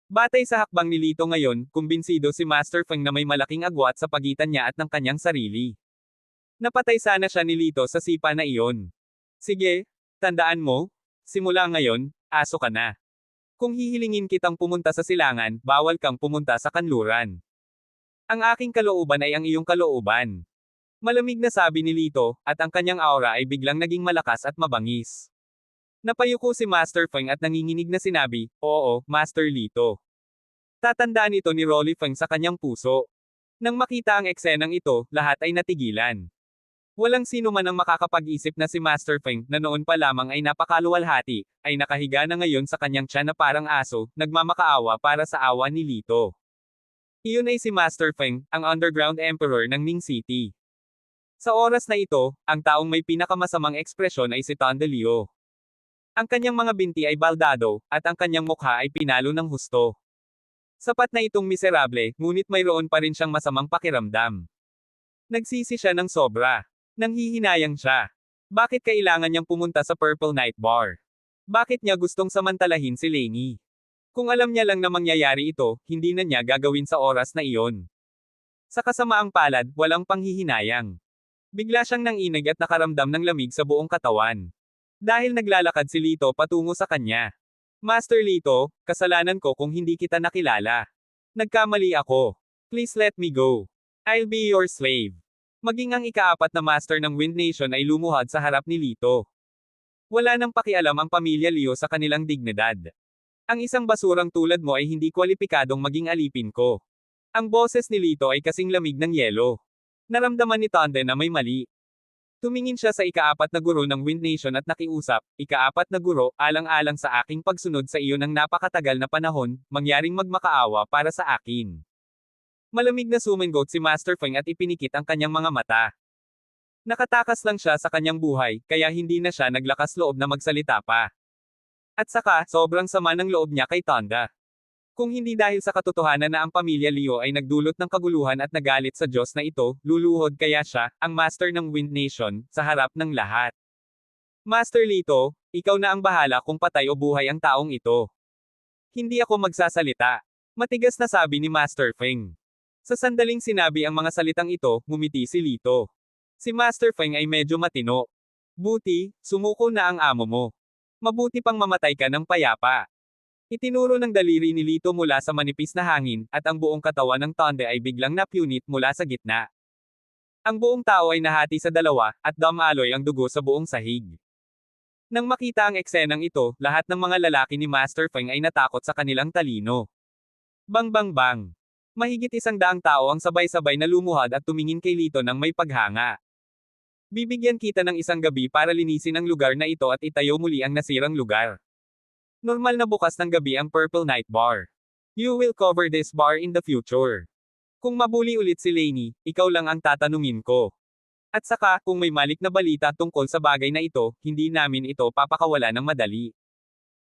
Batay sa hakbang ni Lito ngayon, kumbinsido si Master Feng na may malaking agwat sa pagitan niya at ng kanyang sarili. Napatay sana siya ni Lito sa sipa na iyon. Sige, tandaan mo, simula ngayon, aso ka na. Kung hihilingin kitang pumunta sa silangan, bawal kang pumunta sa kanluran. Ang aking kalooban ay ang iyong kalooban. Malamig na sabi ni Lito, at ang kanyang aura ay biglang naging malakas at mabangis. Napayuko si Master Feng at nanginginig na sinabi, "Oo, Master Lito." Tatandaan ito ni Rolly Feng sa kanyang puso. Nang makita ang eksenang ito, lahat ay natigilan. Walang sino man ang makakapag-isip na si Master Feng, na noon pa lamang ay napakaluwalhati, ay nakahiga na ngayon sa kanyang tiyan na parang aso, nagmamakaawa para sa awa ni Lito. Iyon ay si Master Feng, ang Underground Emperor ng Ming City. Sa oras na ito, ang taong may pinakamasamang ekspresyon ay si Tonda Liu. Ang kanyang mga binti ay baldado, at ang kanyang mukha ay pinalo ng husto. Sapat na itong miserable, ngunit mayroon pa rin siyang masamang pakiramdam. Nagsisi siya ng sobra. Nanghihinayang siya. Bakit kailangan niyang pumunta sa Purple Night Bar? Bakit niya gustong samantalahin si Lainey? Kung alam niya lang na mangyayari ito, hindi na niya gagawin sa oras na iyon. Sa kasamaang palad, walang panghihinayang. Bigla siyang nanginig at nakaramdam ng lamig sa buong katawan. Dahil naglalakad si Lito patungo sa kanya. Master Lito, kasalanan ko kung hindi kita nakilala. Nagkamali ako. Please let me go. I'll be your slave. Maging ang ikaapat na master ng Wind Nation ay lumuhad sa harap ni Lito. Wala nang pakialam ang pamilya Liu sa kanilang dignidad. Ang isang basurang tulad mo ay hindi kwalipikadong maging alipin ko. Ang boses ni Lito ay kasing lamig ng yelo. Naramdaman ni Tonde na may mali. Tumingin siya sa ikaapat na guro ng Wind Nation at nakiusap, "Ikaapat na guro, alang-alang sa aking pagsunod sa iyo ng napakatagal na panahon, mangyaring magmakaawa para sa akin." Malamig na sumingot si Master Feng at ipinikit ang kanyang mga mata. Nakatakas lang siya sa kanyang buhay, kaya hindi na siya naglakas loob na magsalita pa. At saka, sobrang sama ng loob niya kay Tonda. Kung hindi dahil sa katotohanan na ang pamilya Liu ay nagdulot ng kaguluhan at nagalit sa Diyos na ito, luluhod kaya siya, ang master ng Wind Nation, sa harap ng lahat. Master Lito, ikaw na ang bahala kung patay o buhay ang taong ito. Hindi ako magsasalita. Matigas na sabi ni Master Feng. Sa sandaling sinabi ang mga salitang ito, ngumiti si Lito. Si Master Feng ay medyo matino. Buti, sumuko na ang amo mo. Mabuti pang mamatay ka ng payapa. Itinuro ng daliri ni Lito mula sa manipis na hangin, at ang buong katawan ng Tonde ay biglang napunit mula sa gitna. Ang buong tao ay nahati sa dalawa, at dumaloy ang dugo sa buong sahig. Nang makita ang eksenang ito, lahat ng mga lalaki ni Master Feng ay natakot sa kanilang talino. Bang bang bang! Mahigit 100 tao ang sabay-sabay na lumuhad at tumingin kay Lito ng may paghanga. Bibigyan kita ng isang gabi para linisin ang lugar na ito at itayo muli ang nasirang lugar. Normal na bukas ng gabi ang Purple Night Bar. You will cover this bar in the future. Kung mabuli ulit si Lainey, ikaw lang ang tatanungin ko. At saka, kung may malik na balita tungkol sa bagay na ito, hindi namin ito papakawala ng madali.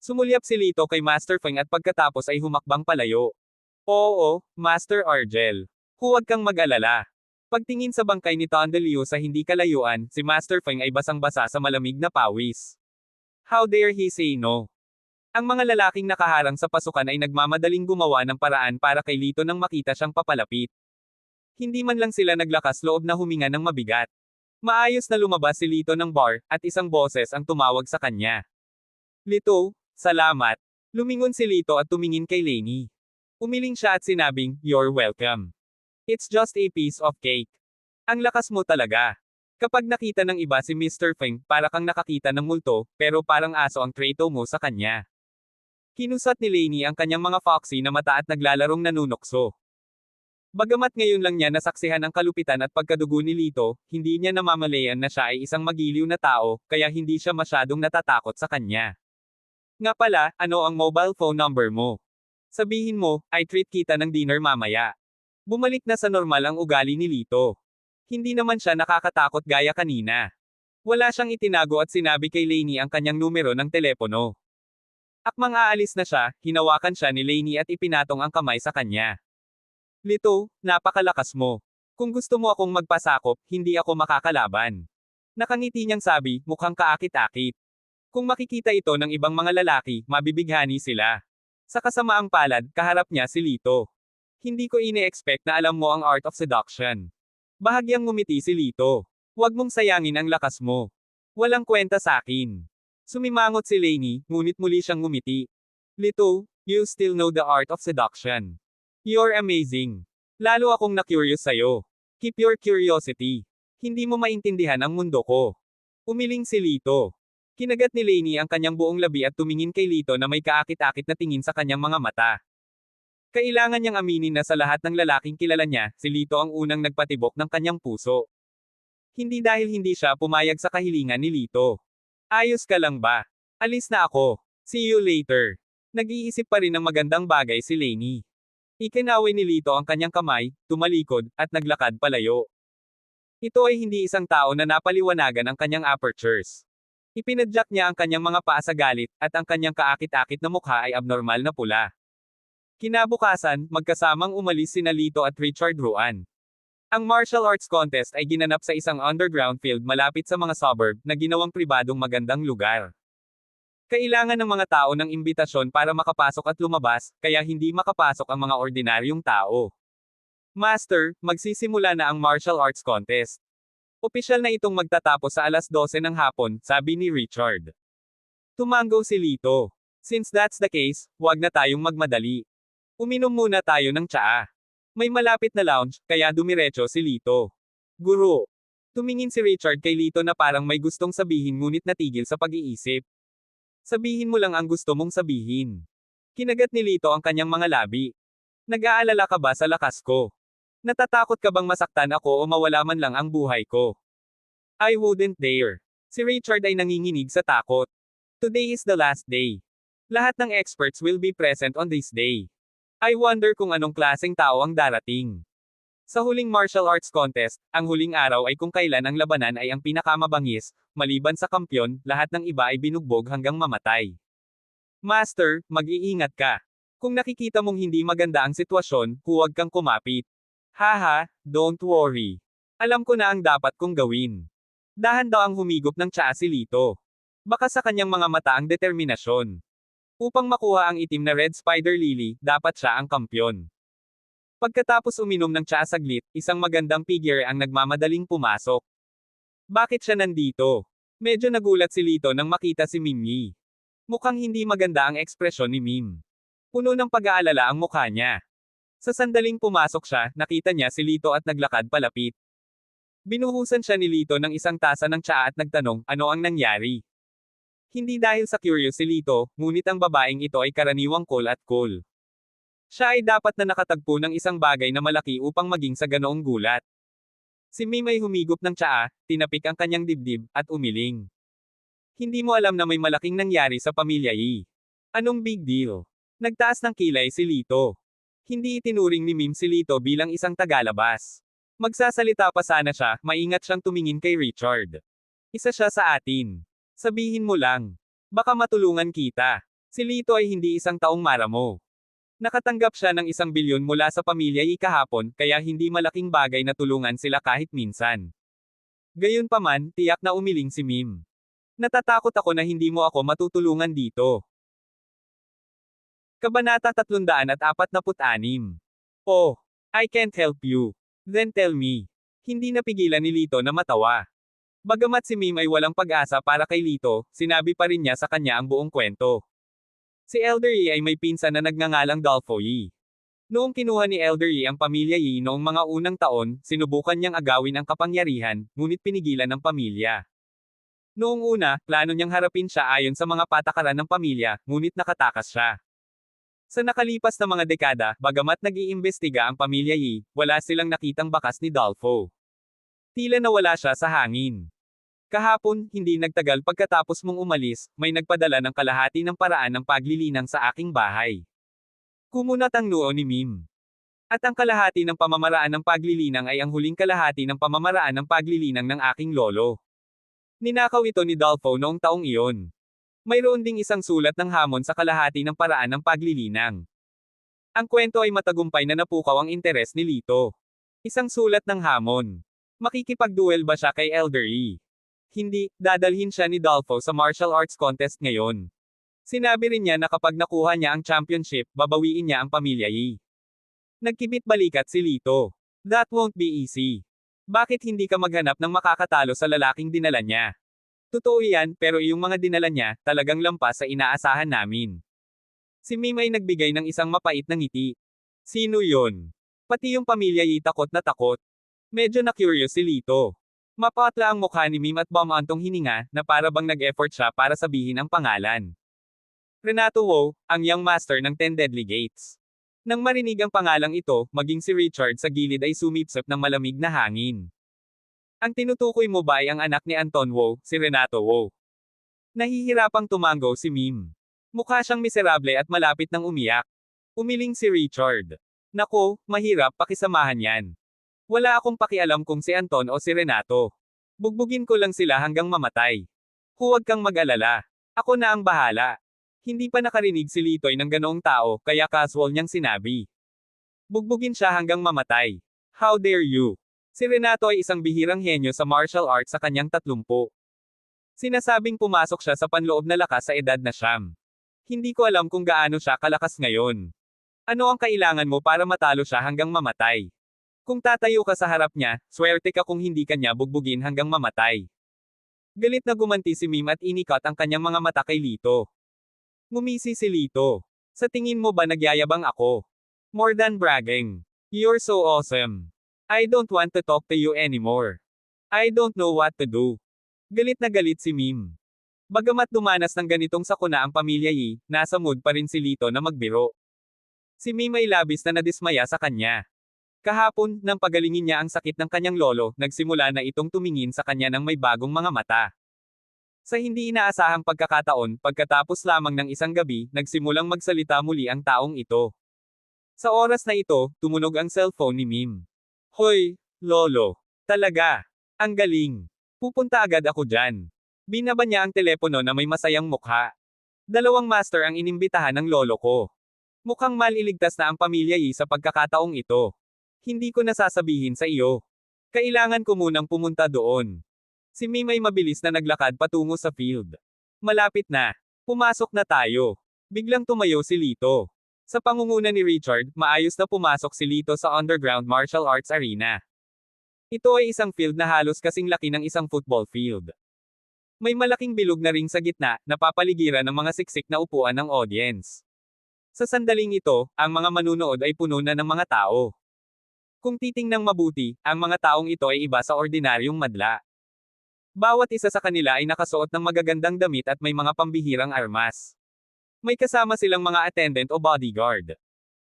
Sumulyap si Lito kay Master Feng at pagkatapos ay humakbang palayo. Oo, Master Argel. Huwag kang mag-alala. Pagtingin sa bangkay ni Tonda Liu sa hindi kalayuan, si Master Feng ay basang-basa sa malamig na pawis. How dare he say no? Ang mga lalaking nakaharang sa pasukan ay nagmamadaling gumawa ng paraan para kay Lito nang makita siyang papalapit. Hindi man lang sila naglakas loob na huminga ng mabigat. Maayos na lumabas si Lito ng bar, at isang boses ang tumawag sa kanya. Lito, salamat. Lumingon si Lito at tumingin kay Lainey. Umiling siya at sinabing, "You're welcome. It's just a piece of cake." Ang lakas mo talaga. Kapag nakita ng iba si Mr. Feng, para kang nakakita ng multo, pero parang aso ang treto mo sa kanya. Kinusat ni Lainey ang kanyang mga foxy na mata at naglalarong nanunokso. Bagamat ngayon lang niya nasaksihan ang kalupitan at pagkadugo ni Lito, hindi niya namamalayan na siya ay isang magiliw na tao, kaya hindi siya masyadong natatakot sa kanya. Nga pala, ano ang mobile phone number mo? Sabihin mo, I treat kita ng dinner mamaya. Bumalik na sa normal ang ugali ni Lito. Hindi naman siya nakakatakot gaya kanina. Wala siyang itinago at sinabi kay Lainey ang kanyang numero ng telepono. Akmang aalis na siya, hinawakan siya ni Lainey at ipinatong ang kamay sa kanya. Lito, napakalakas mo. Kung gusto mo akong magpasakop, hindi ako makakalaban. Nakangiti niyang sabi, mukhang kaakit-akit. Kung makikita ito ng ibang mga lalaki, mabibighani sila. Sa kasamaang palad, kaharap niya si Lito. Hindi ko ine-expect na alam mo ang art of seduction. Bahagyang ngumiti si Lito. Huwag mong sayangin ang lakas mo. Walang kwenta sa akin. Sumimangot si Lainey, ngunit muli siyang ngumiti. Lito, you still know the art of seduction. You're amazing. Lalo akong na-curious sa'yo. Keep your curiosity. Hindi mo maintindihan ang mundo ko. Umiling si Lito. Kinagat ni Lainey ang kanyang buong labi at tumingin kay Lito na may kaakit-akit na tingin sa kanyang mga mata. Kailangan niyang aminin na sa lahat ng lalaking kilala niya, si Lito ang unang nagpatibok ng kanyang puso. Hindi dahil hindi siya pumayag sa kahilingan ni Lito. Ayos ka lang ba? Alis na ako. See you later. Nag-iisip pa rin ng magandang bagay si Lainey. Ikinaway ni Lito ang kanyang kamay, tumalikod, at naglakad palayo. Ito ay hindi isang tao na napaliwanagan ang kanyang apertures. Ipinadyak niya ang kanyang mga paa sa galit, at ang kanyang kaakit-akit na mukha ay abnormal na pula. Kinabukasan, magkasamang umalis sina Lito at Richard Ruan. Ang martial arts contest ay ginanap sa isang underground field malapit sa mga suburb na ginawang pribadong magandang lugar. Kailangan ng mga tao ng imbitasyon para makapasok at lumabas, kaya hindi makapasok ang mga ordinaryong tao. Master, magsisimula na ang martial arts contest. Opisyal na itong magtatapos sa alas 12 ng hapon, sabi ni Richard. Tumango si Lito. Since that's the case, huwag na tayong magmadali. Uminom muna tayo ng tsaa. May malapit na lounge, kaya dumiretso si Lito. Guro. Tumingin si Richard kay Lito na parang may gustong sabihin ngunit natigil sa pag-iisip. Sabihin mo lang ang gusto mong sabihin. Kinagat ni Lito ang kanyang mga labi. Nag-aalala ka ba sa lakas ko? Natatakot ka bang masaktan ako o mawala man lang ang buhay ko? I wouldn't dare. Si Richard ay nanginginig sa takot. Today is the last day. Lahat ng experts will be present on this day. I wonder kung anong klaseng tao ang darating. Sa huling martial arts contest, ang huling araw ay kung kailan ang labanan ay ang pinakamabangis, maliban sa kampyon, lahat ng iba ay binugbog hanggang mamatay. Master, mag-iingat ka. Kung nakikita mong hindi maganda ang sitwasyon, huwag kang kumapit. Haha, don't worry. Alam ko na ang dapat kong gawin. Dahan daw ang humigop ng tsaa si Lito. Baka sa kanyang mga mata ang determinasyon. Upang makuha ang itim na red spider lily, dapat siya ang kampyon. Pagkatapos uminom ng tsaa saglit, isang magandang figure ang nagmamadaling pumasok. Bakit siya nandito? Medyo nagulat si Lito nang makita si Mimyi. Mukhang hindi maganda ang ekspresyon ni Mim. Puno ng pag-aalala ang mukha niya. Sa sandaling pumasok siya, nakita niya si Lito at naglakad palapit. Binuhusan siya ni Lito ng isang tasa ng tsaa at nagtanong, ano ang nangyari? Hindi dahil sa curious si Lito, ngunit ang babaeng ito ay karaniwang cool at cool. Siya ay dapat na nakatagpo ng isang bagay na malaki upang maging sa ganoong gulat. Si Mim ay humigop ng tsaa, tinapik ang kanyang dibdib, at umiling. Hindi mo alam na may malaking nangyari sa pamilya Yi. Anong big deal? Nagtaas ng kilay si Lito. Hindi itinuring ni Mim si Lito bilang isang tagalabas. Magsasalita pa sana siya, maingat siyang tumingin kay Richard. Isa siya sa atin. Sabihin mo lang. Baka matulungan kita. Si Lito ay hindi isang taong maramo. Nakatanggap siya ng 1 bilyon mula sa pamilya Yi kahapon, kaya hindi malaking bagay na tulungan sila kahit minsan. Gayunpaman, tiyak na umiling si Mim. Natatakot ako na hindi mo ako matutulungan dito. Kabanata 346. Oh, I can't help you. Then tell me. Hindi napigilan ni Lito na matawa. Bagamat si Mim ay walang pag-asa para kay Lito, sinabi pa rin niya sa kanya ang buong kwento. Si Elder Yi ay may pinsan na nagngangalang Dolfo Yi. Noong kinuha ni Elder Yi ang pamilya Yi noong mga unang taon, sinubukan niyang agawin ang kapangyarihan, ngunit pinigilan ng pamilya. Noong una, plano niyang harapin siya ayon sa mga patakaran ng pamilya, ngunit nakatakas siya. Sa nakalipas na mga dekada, bagamat nag-iimbestiga ang pamilya Yi, wala silang nakitang bakas ni Dolfo. Tila nawala siya sa hangin. Kahapon, hindi nagtagal pagkatapos mong umalis, may nagpadala ng kalahati ng paraan ng paglilinang sa aking bahay. Kumunat ang noo ni Mim. At ang kalahati ng pamamaraan ng paglilinang ay ang huling kalahati ng pamamaraan ng paglilinang ng aking lolo. Ninakaw ito ni Dolfo noong taong iyon. Mayroon ding isang sulat ng hamon sa kalahati ng paraan ng paglilinang. Ang kwento ay matagumpay na napukaw ang interes ni Lito. Isang sulat ng hamon. Makikipagduel ba siya kay Elder Yi? Hindi, dadalhin siya ni Dolfo sa martial arts contest ngayon. Sinabi rin niya na kapag nakuha niya ang championship, babawiin niya ang pamilya Yi. Nagkibit-balikat si Lito. That won't be easy. Bakit hindi ka maghanap ng makakatalo sa lalaking dinala niya? Totoo yan, pero iyong mga dinala niya, talagang lampas sa inaasahan namin. Si Mim ay nagbigay ng isang mapait na ngiti. Sino yon? Pati yung pamilya Yi takot na takot. Medyo na-curious si Lito. Mapatla ang mukha ni Mim at bumantong hininga, na para bang nag-effort siya para sabihin ang pangalan. Renato Wu, ang young master ng 10 Deadly Gates. Nang marinig ang pangalang ito, maging si Richard sa gilid ay sumipsip ng malamig na hangin. Ang tinutukoy mo ba ay ang anak ni Anton Wu, si Renato Wu? Nahihirapang tumango si Mim. Mukha siyang miserable at malapit ng umiyak. Umiling si Richard. Nako, mahirap pakisamahan yan. Wala akong pakialam kung si Anton o si Renato. Bugbugin ko lang sila hanggang mamatay. Huwag kang mag-alala. Ako na ang bahala. Hindi pa nakarinig si Litoy ng ganoong tao, kaya casual niyang sinabi. Bugbugin siya hanggang mamatay. How dare you? Si Renato ay isang bihirang henyo sa martial arts sa kanyang 30. Sinasabing pumasok siya sa panloob na lakas sa edad na siyam. Hindi ko alam kung gaano siya kalakas ngayon. Ano ang kailangan mo para matalo siya hanggang mamatay? Kung tatayo ka sa harap niya, swerte ka kung hindi kanya bugbugin hanggang mamatay. Galit na gumanti si Mim at inikat ang kanyang mga mata kay Lito. Ngumisi si Lito. Sa tingin mo ba nagyayabang ako? More than bragging. You're so awesome. I don't want to talk to you anymore. I don't know what to do. Galit na galit si Mim. Bagamat dumanas ng ganitong sakuna ang pamilya Yi, nasa mood pa rin si Lito na magbiro. Si Mim ay labis na nadismaya sa kanya. Kahapon, nang pagalingin niya ang sakit ng kanyang lolo, nagsimula na itong tumingin sa kanya ng may bagong mga mata. Sa hindi inaasahang pagkakataon, pagkatapos lamang ng isang gabi, nagsimulang magsalita muli ang taong ito. Sa oras na ito, tumunog ang cellphone ni Mim. Hoy, Lolo. Talaga. Ang galing. Pupunta agad ako dyan. Binaba niya ang telepono na may masayang mukha. 2 master ang inimbitahan ng lolo ko. Mukhang maliligtas na ang pamilya Yi sa pagkakataong ito. Hindi ko nasasabihin sa iyo. Kailangan ko munang pumunta doon. Si Mim ay mabilis na naglakad patungo sa field. Malapit na. Pumasok na tayo. Biglang tumayo si Lito. Sa pangunguna ni Richard, maayos na pumasok si Lito sa underground martial arts arena. Ito ay isang field na halos kasing laki ng isang football field. May malaking bilog na ring sa gitna, napapaligiran ng mga siksik na upuan ng audience. Sa sandaling ito, ang mga manunood ay puno na ng mga tao. Kung titingnang mabuti, ang mga taong ito ay iba sa ordinaryong madla. Bawat isa sa kanila ay nakasuot ng magagandang damit at may mga pambihirang armas. May kasama silang mga attendant o bodyguard.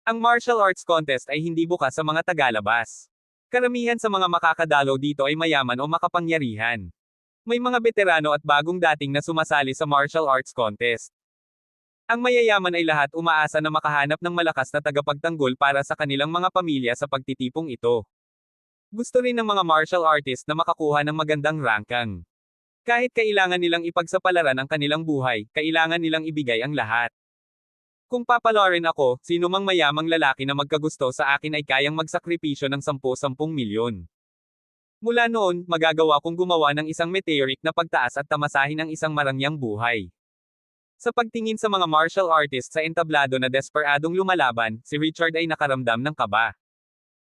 Ang martial arts contest ay hindi bukas sa mga tagalabas. Karamihan sa mga makakadalo dito ay mayaman o makapangyarihan. May mga veterano at bagong dating na sumasali sa martial arts contest. Ang mayayaman ay lahat umaasa na makahanap ng malakas na tagapagtanggol para sa kanilang mga pamilya sa pagtitipong ito. Gusto rin ng mga martial artist na makakuha ng magandang rankang. Kahit kailangan nilang ipagsapalaran ang kanilang buhay, kailangan nilang ibigay ang lahat. Kung papalarin ako, sino mang mayamang lalaki na magkagusto sa akin ay kayang magsakripisyo ng 10 milyon. Mula noon, magagawa kong gumawa ng isang meteoric na pagtaas at tamasahin ang isang marangyang buhay. Sa pagtingin sa mga martial artist sa entablado na desperadong lumalaban, si Richard ay nakaramdam ng kaba.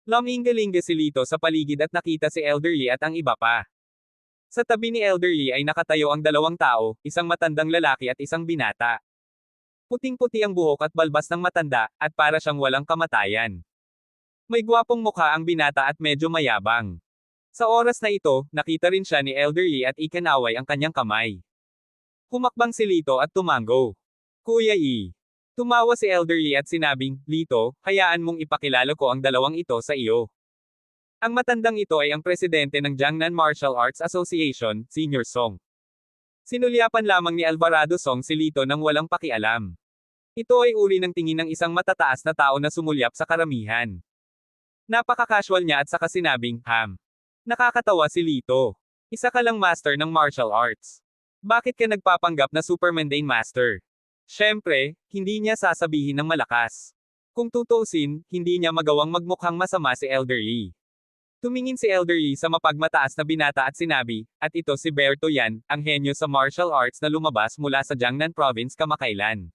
Lumingalinga si Lito sa paligid at nakita si Elder Yi at ang iba pa. Sa tabi ni Elder Yi ay nakatayo ang 2 tao, isang matandang lalaki at isang binata. Puting-puti ang buhok at balbas ng matanda, at para siyang walang kamatayan. May gwapong mukha ang binata at medyo mayabang. Sa oras na ito, nakita rin siya ni Elder Yi at ikinaway ang kanyang kamay. Humakbang si Lito at tumango. Kuya Yi. Tumawa si Elder Yi at sinabing, Lito, hayaan mong ipakilala ko ang 2 ito sa iyo. Ang matandang ito ay ang presidente ng Jiangnan Martial Arts Association, Senior Song. Sinulyapan lamang ni Alvarado Song si Lito nang walang pakialam. Ito ay uri ng tingin ng isang matataas na tao na sumulyap sa karamihan. Napaka-casual niya at saka sinabing, Nakakatawa si Lito. Isa ka lang master ng martial arts. Bakit ka nagpapanggap na super mundane master? Siyempre, hindi niya sasabihin ng malakas. Kung tutuusin, hindi niya magawang magmukhang masama si Elder Yi. Tumingin si Elder Yi sa mapagmataas na binata at sinabi, at ito si Berto yan, ang henyo sa martial arts na lumabas mula sa Jiangnan Province kamakailan.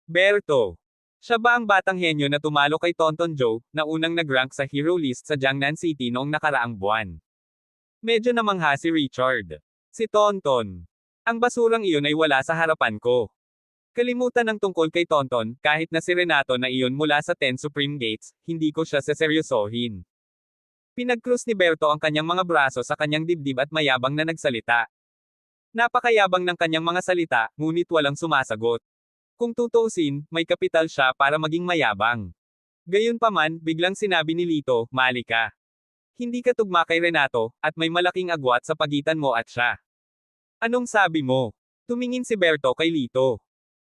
Berto. Siya ba ang batang henyo na tumalo kay Tonton Joe, na unang nag-rank sa hero list sa Jiangnan City noong nakaraang buwan? Medyo namangha si Richard. Si Tonton. Ang basurang iyon ay wala sa harapan ko. Kalimutan ng tungkol kay Tonton, kahit na si Renato na iyon mula sa 10 Supreme Gates, hindi ko siya seseryosohin. Pinag-cruise ni Berto ang kanyang mga braso sa kanyang dibdib at mayabang na nagsalita. Napakayabang ng kanyang mga salita, ngunit walang sumasagot. Kung tutuusin, may kapital siya para maging mayabang. Gayunpaman, biglang sinabi ni Lito, mali ka. Hindi ka tugma kay Renato, at may malaking agwat sa pagitan mo at siya. Anong sabi mo? Tumingin si Berto kay Lito.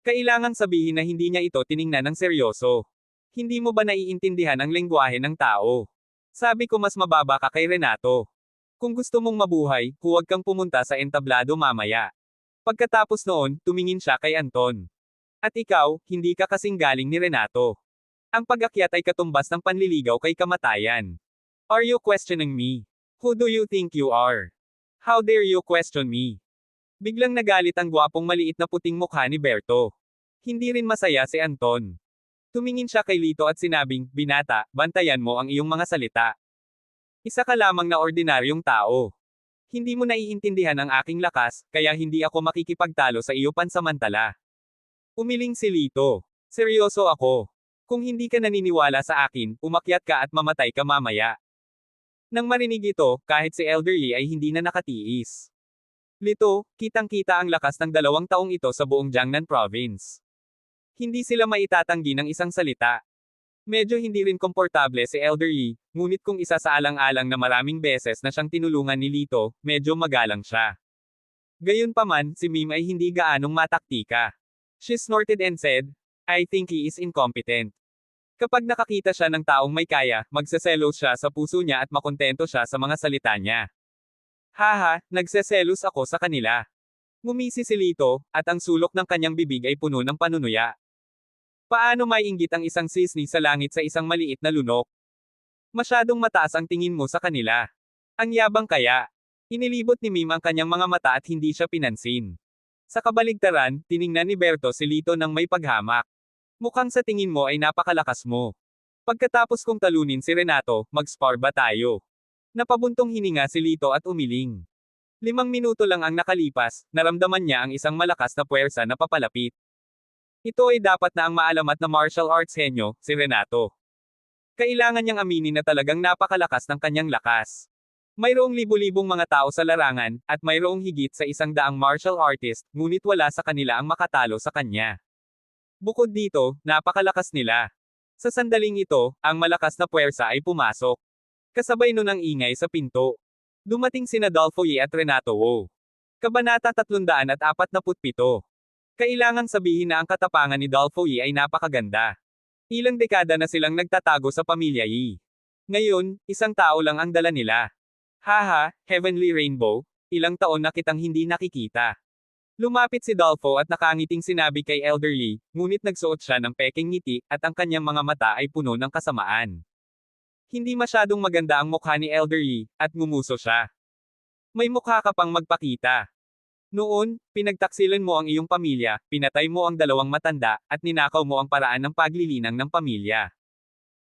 Kailangang sabihin na hindi niya ito tiningnan ng seryoso. Hindi mo ba naiintindihan ang lengguwahe ng tao? Sabi ko mas mababa ka kay Renato. Kung gusto mong mabuhay, huwag kang pumunta sa entablado mamaya. Pagkatapos noon, tumingin siya kay Anton. At ikaw, hindi ka kasing galing ni Renato. Ang pag-akyat ay katumbas ng panliligaw kay kamatayan. Are you questioning me? Who do you think you are? How dare you question me? Biglang nagalit ang gwapong maliit na puting mukha ni Berto. Hindi rin masaya si Anton. Tumingin siya kay Lito at sinabing, binata, bantayan mo ang iyong mga salita. Isa ka lamang na ordinaryong tao. Hindi mo naiintindihan ang aking lakas, kaya hindi ako makikipagtalo sa iyo pansamantala. Umiling si Lito. Seryoso ako. Kung hindi ka naniniwala sa akin, umakyat ka at mamatay ka mamaya. Nang marinig ito, kahit si Elder Yi ay hindi na nakatiis. Lito, kitang-kita ang lakas ng 2 taong ito sa buong Jiangnan Province. Hindi sila maitatanggi ng isang salita. Medyo hindi rin komportable si Elder Yi, ngunit kung isa sa alang-alang na maraming beses na siyang tinulungan ni Lito, medyo magalang siya. Gayunpaman, si Mim ay hindi gaanong mataktika. She snorted and said, I think he is incompetent. Kapag nakakita siya ng taong may kaya, magseselos siya sa puso niya at makontento siya sa mga salita niya. Haha, nagseselos ako sa kanila. Ngumisi si Lito, at ang sulok ng kanyang bibig ay puno ng panunuya. Paano maiinggit ang isang sisni sa langit sa isang maliit na lunok? Masyadong mataas ang tingin mo sa kanila. Ang yabang kaya. Inilibot ni Mim ang kanyang mga mata at hindi siya pinansin. Sa kabaligtaran, tiningnan ni Berto si Lito ng may paghamak. Mukhang sa tingin mo ay napakalakas mo. Pagkatapos kong talunin si Renato, mag-spar ba tayo? Napabuntong hininga si Lito at umiling. 5 minuto lang ang nakalipas, naramdaman niya ang isang malakas na puwersa na papalapit. Ito ay dapat na ang maalamat na martial arts henyo, si Renato. Kailangan niyang aminin na talagang napakalakas ng kanyang lakas. Mayroong libu-libong mga tao sa larangan, at mayroong higit sa 100 martial artist, ngunit wala sa kanila ang makatalo sa kanya. Bukod dito, napakalakas nila. Sa sandaling ito, ang malakas na puwersa ay pumasok. Kasabay nun ang ingay sa pinto. Dumating sina Dolfo Yi at Renato Wu. Kabanata 347. Kailangang sabihin na ang katapangan ni Dolfo Yi ay napakaganda. Ilang dekada na silang nagtatago sa pamilya Yi. Ngayon, isang tao lang ang dala nila. Haha, Heavenly Rainbow, ilang taon na kitang hindi nakikita. Lumapit si Dolfo at nakangiting sinabi kay Elder Yi, ngunit nagsuot siya ng peking ngiti, at ang kanyang mga mata ay puno ng kasamaan. Hindi masyadong maganda ang mukha ni Elder Yi, at ngumuso siya. May mukha ka pang magpakita. Noon, pinagtaksilan mo ang iyong pamilya, pinatay mo ang 2 matanda, at ninakaw mo ang paraan ng paglilinang ng pamilya.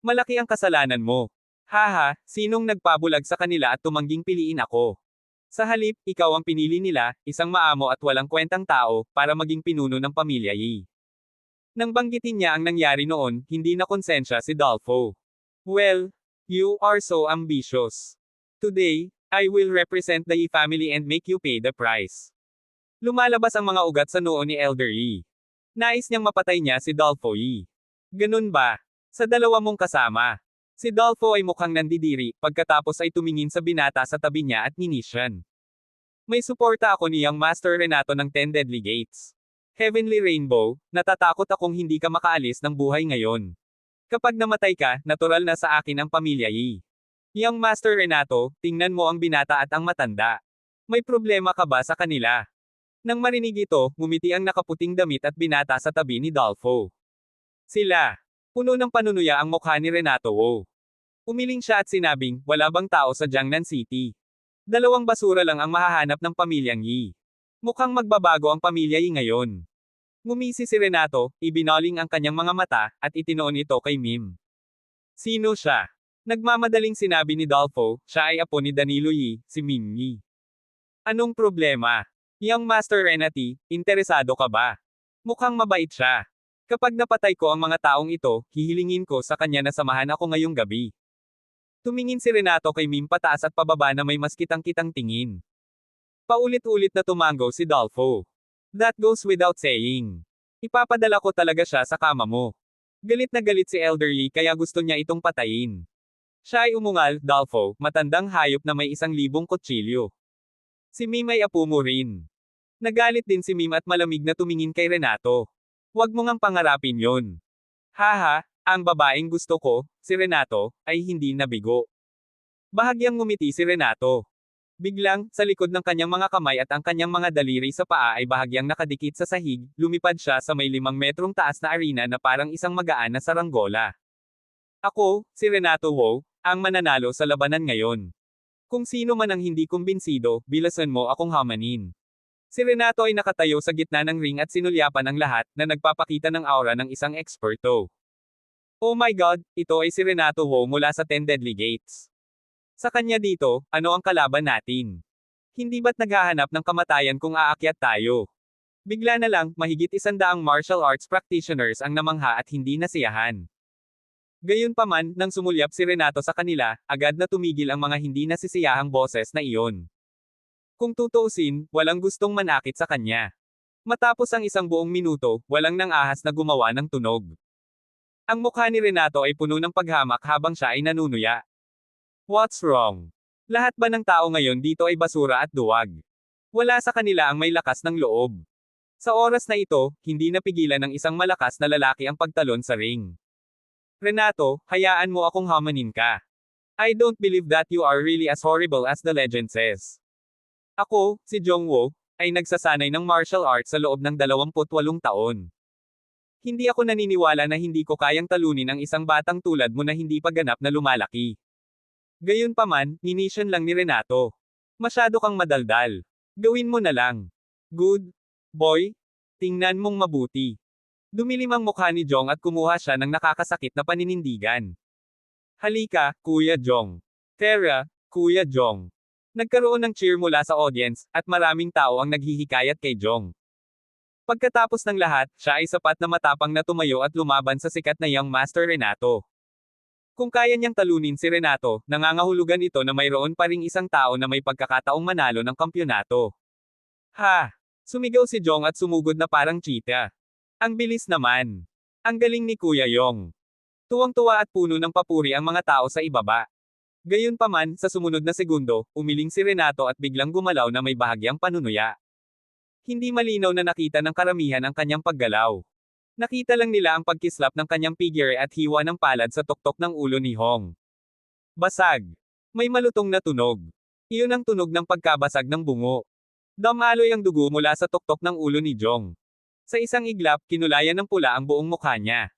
Malaki ang kasalanan mo. Haha, sinong nagpabulag sa kanila at tumangging piliin ako? Sa halip, ikaw ang pinili nila, isang maamo at walang kwentang tao, para maging pinuno ng pamilya Yi. Nang banggitin niya ang nangyari noon, hindi na konsensya si Dolfo. Well, you are so ambitious. Today, I will represent the Yi family and make you pay the price. Lumalabas ang mga ugat sa noo ni Elder Yi. Nais niyang mapatay niya si Dolfo Yi. Ganun ba? Sa 2 mong kasama. Si Dolfo ay mukhang nandidiri, pagkatapos ay tumingin sa binata sa tabi niya at ninisyan. May suporta ako ni Young Master Renato ng 10 Deadly Gates. Heavenly Rainbow, natatakot akong hindi ka makaalis ng buhay ngayon. Kapag namatay ka, natural na sa akin ang pamilya Yi. Young Master Renato, tingnan mo ang binata at ang matanda. May problema ka ba sa kanila? Nang marinig ito, ngumiti ang nakaputing damit at binata sa tabi ni Dolfo. Sila. Puno ng panunuya ang mukha ni Renato Wu. Umiling siya at sinabing, wala bang tao sa Jiangnan City? Dalawang basura lang ang mahahanap ng pamilyang Yi. Mukhang magbabago ang pamilya Yi ngayon. Ngumisi si Renato, ibinoling ang kanyang mga mata, at itinoon ito kay Mim. Sino siya? Nagmamadaling sinabi ni Dolfo, siya ay apo ni Danilo Yi, si Mim Yi. Anong problema? Young Master Renati, interesado ka ba? Mukhang mabait siya. Kapag napatay ko ang mga taong ito, hihilingin ko sa kanya na samahan ako ngayong gabi. Tumingin si Renato kay Mim pataas at pababa na may mas kitang-kitang tingin. Paulit-ulit na tumango si Dolfo. That goes without saying. Ipapadala ko talaga siya sa kama mo. Galit na galit si Elder Yi kaya gusto niya itong patayin. Siya ay umungal, Dolfo, matandang hayop na may 1,000 kutsilyo. Si Mim ay apo mo rin. Nagalit din si Mim at malamig na tumingin kay Renato. Huwag mo ngang pangarapin yon. Haha, ang babaeng gusto ko, si Renato, ay hindi nabigo. Bahagyang ngumiti si Renato. Biglang, sa likod ng kanyang mga kamay at ang kanyang mga daliri sa paa ay bahagyang nakadikit sa sahig, lumipad siya sa may 5 metrong taas na arena na parang isang magaan na saranggola. Ako, si Renato Wu, ang mananalo sa labanan ngayon. Kung sino man ang hindi kumbinsido, bilasan mo akong hamanin. Si Renato ay nakatayo sa gitna ng ring at sinulyapan ang lahat, na nagpapakita ng aura ng isang eksperto. Oh my God, ito ay si Renato Wu mula sa 10 Deadly Gates. Sa kanya dito, ano ang kalaban natin? Hindi ba't naghahanap ng kamatayan kung aakyat tayo? Bigla na lang, mahigit 100 martial arts practitioners ang namangha at hindi nasiyahan. Gayunpaman, nang sumulyap si Renato sa kanila, agad na tumigil ang mga hindi nasisiyahang boses na iyon. Kung tutuusin, walang gustong manakit sa kanya. Matapos ang 1 buong minuto, walang nang ahas na gumawa ng tunog. Ang mukha ni Renato ay puno ng paghamak habang siya ay nanunuya. What's wrong? Lahat ba ng tao ngayon dito ay basura at duwag? Wala sa kanila ang may lakas ng loob. Sa oras na ito, hindi napigilan ng isang malakas na lalaki ang pagtalon sa ring. Renato, hayaan mo akong hamanin ka. I don't believe that you are really as horrible as the legend says. Ako, si Jongwo, ay nagsasanay ng martial arts sa loob ng 28 taon. Hindi ako naniniwala na hindi ko kayang talunin ang isang batang tulad mo na hindi pa ganap na lumalaki. Gayunpaman, ninisyon lang ni Renato. Masyado kang madaldal. Gawin mo na lang. Good boy, tingnan mong mabuti. Dumilim ang mukha ni Jong at kumuha siya ng nakakasakit na paninindigan. Halika, Kuya Jong. Tara, Kuya Jong. Nagkaroon ng cheer mula sa audience, at maraming tao ang naghihikayat kay Jong. Pagkatapos ng lahat, siya ay sapat na matapang na tumayo at lumaban sa sikat na Young Master Renato. Kung kaya niyang talunin si Renato, nangangahulugan ito na mayroon pa ring isang tao na may pagkakataong manalo ng kampyonato. Ha! Sumigaw si Jong at sumugod na parang cheetah. Ang bilis naman. Ang galing ni Kuya Yong. Tuwang-tuwa at puno ng papuri ang mga tao sa ibaba. Gayunpaman, sa sumunod na segundo, umiling si Renato at biglang gumalaw na may bahagyang panunuya. Hindi malinaw na nakita ng karamihan ang kanyang paggalaw. Nakita lang nila ang pagkislap ng kanyang figure at hiwa ng palad sa tuktok ng ulo ni Hong. Basag. May malutong na tunog. Iyon ang tunog ng pagkabasag ng bungo. Damaloy ang dugo mula sa tuktok ng ulo ni Jong. Sa isang iglap, kinulayan ng pula ang buong mukha niya.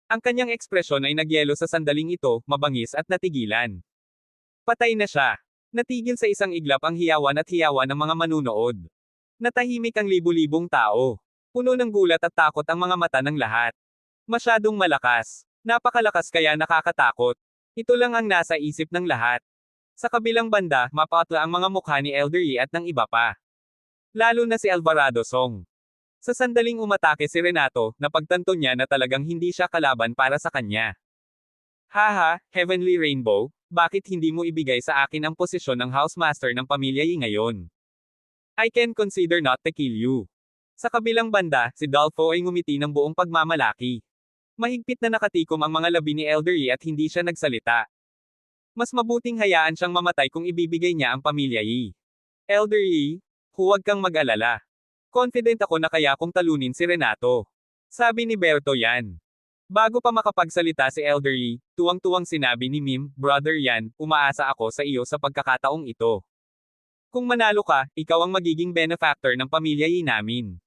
Ang kanyang ekspresyon ay nagyelo sa sandaling ito, mabangis at natigilan. Patay na siya. Natigil sa isang iglap ang hiyawan at hiyawan ng mga manunood. Natahimik ang libu-libong tao. Puno ng gulat at takot ang mga mata ng lahat. Masyadong malakas. Napakalakas kaya nakakatakot. Ito lang ang nasa isip ng lahat. Sa kabilang banda, mapatla ang mga mukha ni Elder Yi at ng iba pa. Lalo na si Alvarado Song. Sa sandaling umatake si Renato, napagtanto niya na talagang hindi siya kalaban para sa kanya. Haha, Heavenly Rainbow, bakit hindi mo ibigay sa akin ang posisyon ng housemaster ng pamilya Yi ngayon? I can consider not to kill you. Sa kabilang banda, si Dolfo ay ngumiti ng buong pagmamalaki. Mahigpit na nakatikom ang mga labi ni Elder Yi at hindi siya nagsalita. Mas mabuting hayaan siyang mamatay kung ibibigay niya ang pamilya Yi. Elder Yi, huwag kang mag-alala. Confident ako na kaya kong talunin si Renato. Sabi ni Berto Yan. Bago pa makapagsalita si Elder Yi, tuwang-tuwang sinabi ni Mim, Brother Yan, umaasa ako sa iyo sa pagkakataong ito. Kung manalo ka, ikaw ang magiging benefactor ng pamilya Yi namin.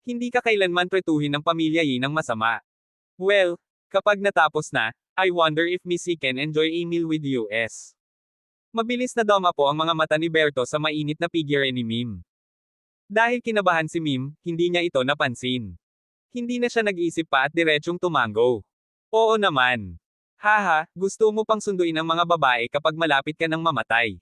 Hindi ka kailanman tretuhin ng pamilya Yi ng masama. Well, kapag natapos na, I wonder if Missy can enjoy a meal with US. Mabilis na dama po ang mga mata ni Berto sa mainit na figure ni Mim. Dahil kinabahan si Mim, hindi niya ito napansin. Hindi na siya nag-isip pa at diretsyong tumango. Oo naman. Haha, gusto mo pang sunduin ang mga babae kapag malapit ka ng mamatay.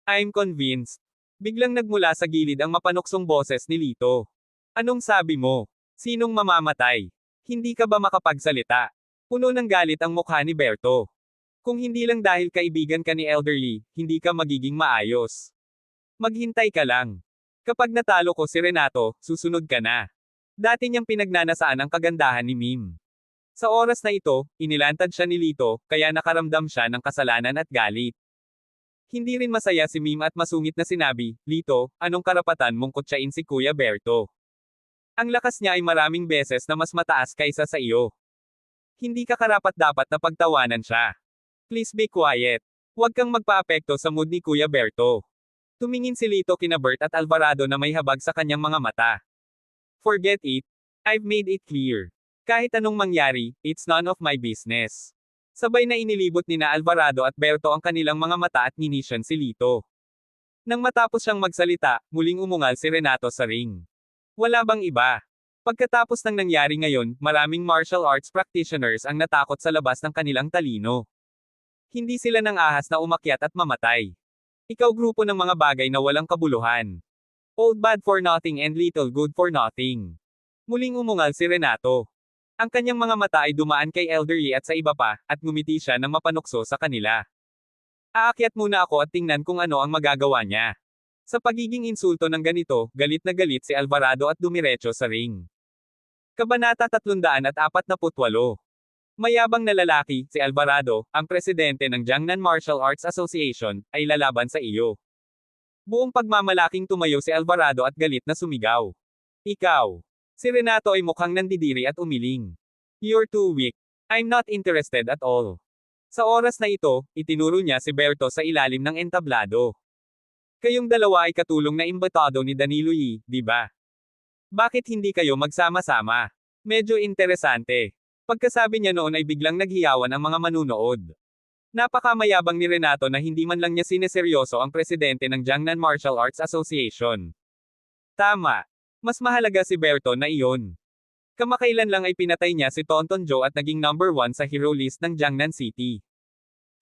I'm convinced. Biglang nagmula sa gilid ang mapanuksong boses ni Lito. Anong sabi mo? Sinong mamamatay? Hindi ka ba makapagsalita? Puno ng galit ang mukha ni Berto. Kung hindi lang dahil kaibigan ka ni Elderly, hindi ka magiging maayos. Maghintay ka lang. Kapag natalo ko si Renato, susunod ka na. Dati niyang pinagnanasaan ang kagandahan ni Mim. Sa oras na ito, inilantad siya ni Lito, kaya nakaramdam siya ng kasalanan at galit. Hindi rin masaya si Mim at masungit na sinabi, Lito, anong karapatan mong kutsain si Kuya Berto? Ang lakas niya ay maraming beses na mas mataas kaysa sa iyo. Hindi ka karapat-dapat na pagtawanan siya. Please be quiet. Huwag kang magpaapekto sa mood ni Kuya Berto. Tumingin si Lito kina Bert at Alvarado na may habag sa kanyang mga mata. Forget it. I've made it clear. Kahit anong mangyari, it's none of my business. Sabay na inilibot ni na Alvarado at Berto ang kanilang mga mata at ninisyan si Lito. Nang matapos siyang magsalita, muling umungal si Renato sa ring. Wala bang iba? Pagkatapos ng nangyari ngayon, maraming martial arts practitioners ang natakot sa labas ng kanilang talino. Hindi sila nang ahas na umakyat at mamatay. Ikaw grupo ng mga bagay na walang kabuluhan. Old bad for nothing and little good for nothing. Muling umungal si Renato. Ang kanyang mga mata ay dumaan kay Elderly at sa iba pa, at ngumiti siya ng mapanukso sa kanila. Aakyat muna ako at tingnan kung ano ang magagawa niya. Sa pagiging insulto ng ganito, galit na galit si Alvarado at dumiretso sa ring. Kabanata 348. Mayabang na lalaki, si Alvarado, ang presidente ng Jiangnan Martial Arts Association, ay lalaban sa iyo. Buong pagmamalaking tumayo si Alvarado at galit na sumigaw. Ikaw. Si Renato ay mukhang nandidiri at umiling. You're too weak. I'm not interested at all. Sa oras na ito, itinuro niya si Berto sa ilalim ng entablado. Kayong dalawa ay katulong na imbitado ni Danilo Yi, di ba? Bakit hindi kayo magsama-sama? Medyo interesante. Pagkasabi niya noon ay biglang naghiyawan ang mga manunood. Napakamayabang ni Renato na hindi man lang niya sineseryoso ang presidente ng Jiangnan Martial Arts Association. Tama. Mas mahalaga si Berto na iyon. Kamakailan lang ay pinatay niya si Tonton Joe at naging number 1 sa hero list ng Jiangnan City.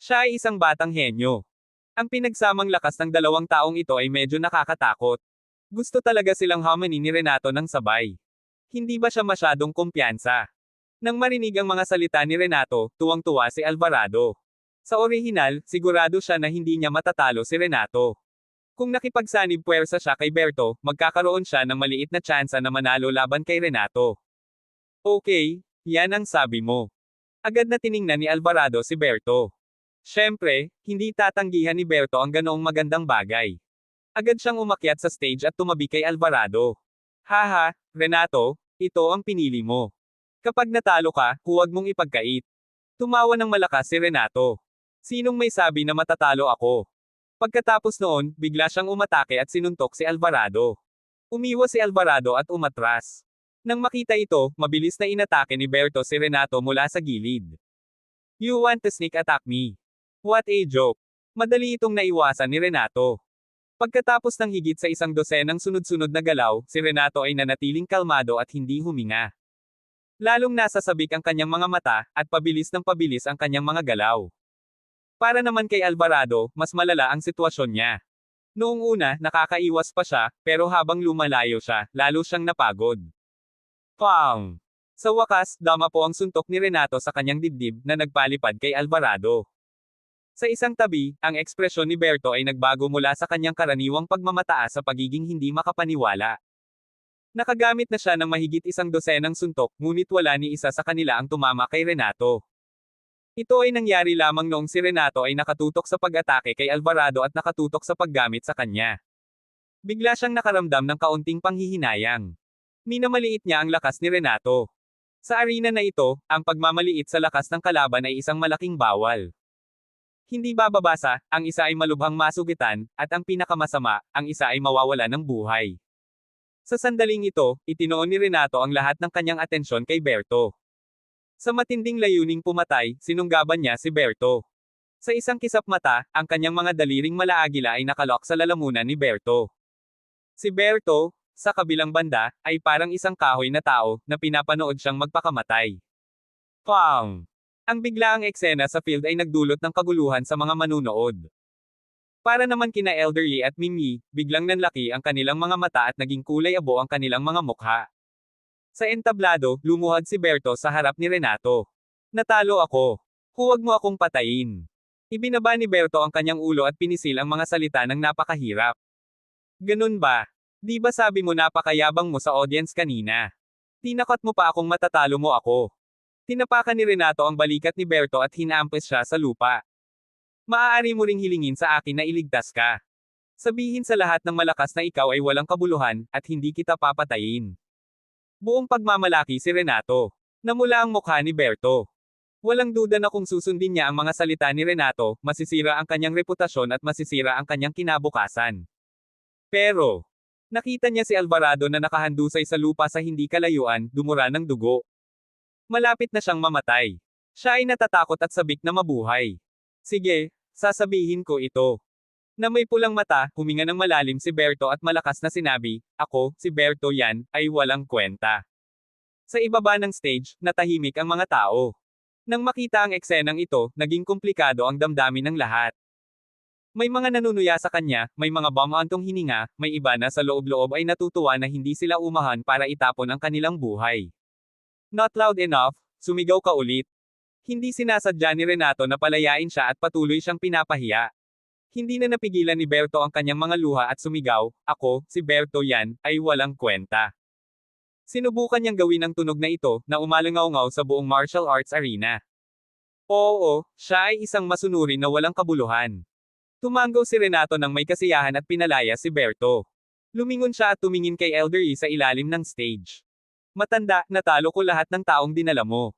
Siya ay isang batang henyo. Ang pinagsamang lakas ng dalawang taong ito ay medyo nakakatakot. Gusto talaga silang harmony ni Renato ng sabay. Hindi ba siya masyadong kumpiyansa? Nang marinig ang mga salita ni Renato, tuwang-tuwa si Alvarado. Sa orihinal, sigurado siya na hindi niya matatalo si Renato. Kung nakipagsanib puwersa siya kay Berto, magkakaroon siya ng maliit na tsansa na manalo laban kay Renato. Okay, yan ang sabi mo. Agad na tiningnan ni Alvarado si Berto. Siyempre, hindi tatanggihan ni Berto ang ganoong magandang bagay. Agad siyang umakyat sa stage at tumabi kay Alvarado. Haha, Renato, ito ang pinili mo. Kapag natalo ka, huwag mong ipagkait. Tumawa ng malakas si Renato. Sinong may sabi na matatalo ako? Pagkatapos noon, bigla siyang umatake at sinuntok si Alvarado. Umiwas si Alvarado at umatras. Nang makita ito, mabilis na inatake ni Berto si Renato mula sa gilid. You want to sneak attack me? What a joke. Madali itong naiwasan ni Renato. Pagkatapos ng higit sa 100 sunod-sunod na galaw, si Renato ay nanatiling kalmado at hindi huminga. Lalong nasasabik ang kanyang mga mata, at pabilis ng pabilis ang kanyang mga galaw. Para naman kay Alvarado, mas malala ang sitwasyon niya. Noong una, nakakaiwas pa siya, pero habang lumalayo siya, lalo siyang napagod. Pang! Sa wakas, dama po ang suntok ni Renato sa kanyang dibdib, na nagpalipad kay Alvarado. Sa isang tabi, ang ekspresyon ni Berto ay nagbago mula sa kanyang karaniwang pagmamataas sa pagiging hindi makapaniwala. Nakagamit na siya ng mahigit 100 suntok, ngunit wala ni isa sa kanila ang tumama kay Renato. Ito ay nangyari lamang noong si Renato ay nakatutok sa pag-atake kay Alvarado at nakatutok sa paggamit sa kanya. Bigla siyang nakaramdam ng kaunting panghihinayang. Minamaliit niya ang lakas ni Renato. Sa arena na ito, ang pagmamaliit sa lakas ng kalaban ay isang malaking bawal. Hindi bababasa, ang isa ay malubhang masugitan, at ang pinakamasama, ang isa ay mawawala ng buhay. Sa sandaling ito, itinoon ni Renato ang lahat ng kanyang atensyon kay Berto. Sa matinding layuning pumatay, sinunggaban niya si Berto. Sa isang kisap mata, ang kanyang mga daliring malaagila ay nakalok sa lalamunan ni Berto. Si Berto, sa kabilang banda, ay parang isang kahoy na tao, na pinapanood siyang magpakamatay. Pang! Ang biglaang eksena sa field ay nagdulot ng kaguluhan sa mga manunood. Para naman kina Elderly at Mimi, biglang nanlaki ang kanilang mga mata at naging kulay abo ang kanilang mga mukha. Sa entablado, lumuhad si Berto sa harap ni Renato. Natalo ako. Huwag mo akong patayin. Ibinaba ni Berto ang kanyang ulo at pinisil ang mga salita ng napakahirap. Ganun ba? Di ba sabi mo napakayabang mo sa audience kanina? Tinakot mo pa akong matatalo mo ako. Tinapakan ni Renato ang balikat ni Berto at hinampes siya sa lupa. Maaari mo ring hilingin sa akin na iligtas ka. Sabihin sa lahat ng malakas na ikaw ay walang kabuluhan, at hindi kita papatayin. Buong pagmamalaki si Renato. Namula ang mukha ni Berto. Walang duda na kung susundin niya ang mga salita ni Renato, masisira ang kanyang reputasyon at masisira ang kanyang kinabukasan. Pero, nakita niya si Alvarado na nakahandusay sa lupa sa hindi kalayuan, dumura ng dugo. Malapit na siyang mamatay. Siya ay natatakot at sabik na mabuhay. Sige, sasabihin ko ito. Na may pulang mata, huminga ng malalim si Berto at malakas na sinabi, ako, si Berto yan, ay walang kwenta. Sa ibaba ng stage, natahimik ang mga tao. Nang makita ang eksenang ito, naging komplikado ang damdamin ng lahat. May mga nanunuya sa kanya, may mga bumantong hininga, may iba na sa loob-loob ay natutuwa na hindi sila umahan para itapon ang kanilang buhay. Not loud enough, sumigaw ka ulit. Hindi sinasadya ni Renato na palayain siya at patuloy siyang pinapahiya. Hindi na napigilan ni Berto ang kanyang mga luha at sumigaw, ako, si Berto yan, ay walang kwenta. Sinubukan niyang gawin ang tunog na ito, na umalangaw-ngaw sa buong martial arts arena. Oo, siya ay isang masunuri na walang kabuluhan. Tumanggaw si Renato nang may kasiyahan at pinalaya si Berto. Lumingon siya at tumingin kay Eldery sa ilalim ng stage. Matanda, natalo ko lahat ng taong dinala mo.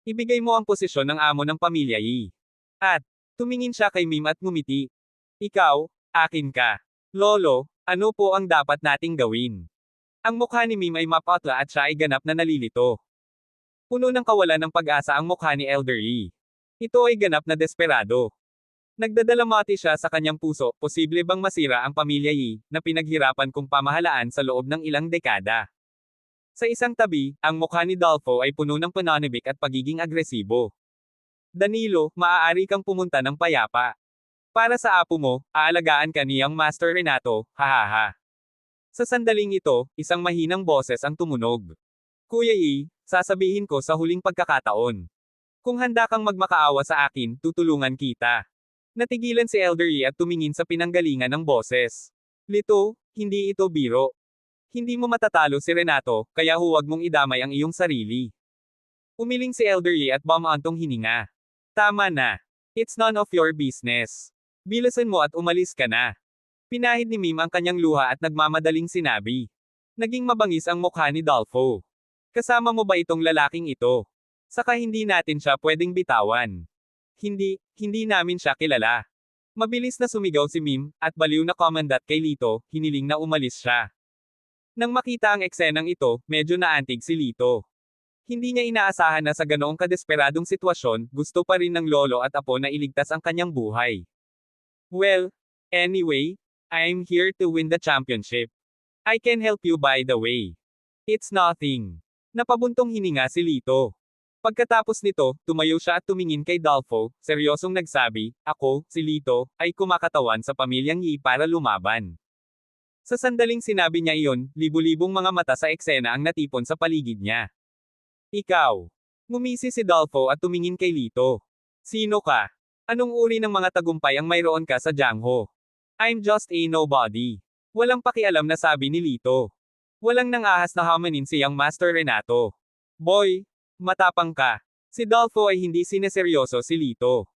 Ibigay mo ang posisyon ng amo ng pamilya Yi. At, tumingin siya kay Mim at ngumiti. Ikaw, akin ka. Lolo, ano po ang dapat nating gawin? Ang mukha ni Mim ay mapatla at siya ay ganap na nalilito. Puno ng kawalan ng pag-asa ang mukha ni Elder Yi. Ito ay ganap na desperado. Nagdadalamati siya sa kanyang puso, posible bang masira ang pamilya Yi, na pinaghirapan kong pamahalaan sa loob ng ilang dekada. Sa isang tabi, ang mukha ni Dolfo ay puno ng pananabik at pagiging agresibo. Danilo, maaari kang pumunta ng payapa. Para sa apo mo, aalagaan ka niyang Master Renato, hahaha. Sa sandaling ito, isang mahinang boses ang tumunog. Kuya Yi, sasabihin ko sa huling pagkakataon. Kung handa kang magmakaawa sa akin, tutulungan kita. Natigilan si Elder Yi at tumingin sa pinanggalingan ng boses. Lito, hindi ito biro. Hindi mo matatalo si Renato, kaya huwag mong idamay ang iyong sarili. Umiling si Elder Yi at bumantong hininga. Tama na. It's none of your business. Bilasan mo at umalis ka na. Pinahid ni Mim ang kanyang luha at nagmamadaling sinabi. Naging mabangis ang mukha ni Dolfo. Kasama mo ba itong lalaking ito? Saka hindi natin siya pwedeng bitawan. Hindi namin siya kilala. Mabilis na sumigaw si Mim, at baliw na komandat kay Lito, hiniling na umalis siya. Nang makita ang eksenang ito, medyo naantig si Lito. Hindi niya inaasahan na sa ganoong kadesperadong sitwasyon, gusto pa rin ng lolo at apo na iligtas ang kanyang buhay. Well, anyway, I'm here to win the championship. I can help you by the way. It's nothing. Napabuntong hininga si Lito. Pagkatapos nito, tumayo siya at tumingin kay Dolfo, seryosong nagsabi, ako, si Lito, ay kumakatawan sa pamilyang Yi para lumaban. Sa sandaling sinabi niya iyon, libu-libong mga mata sa eksena ang natipon sa paligid niya. Ikaw. Ngumisi si Dolfo at tumingin kay Lito. Sino ka? Anong uri ng mga tagumpay ang mayroon ka sa Jiangho? I'm just a nobody. Walang pakialam na sabi ni Lito. Walang nangahas na hamanin siyang Master Renato. Boy, matapang ka. Si Dolfo ay hindi sineseryoso si Lito.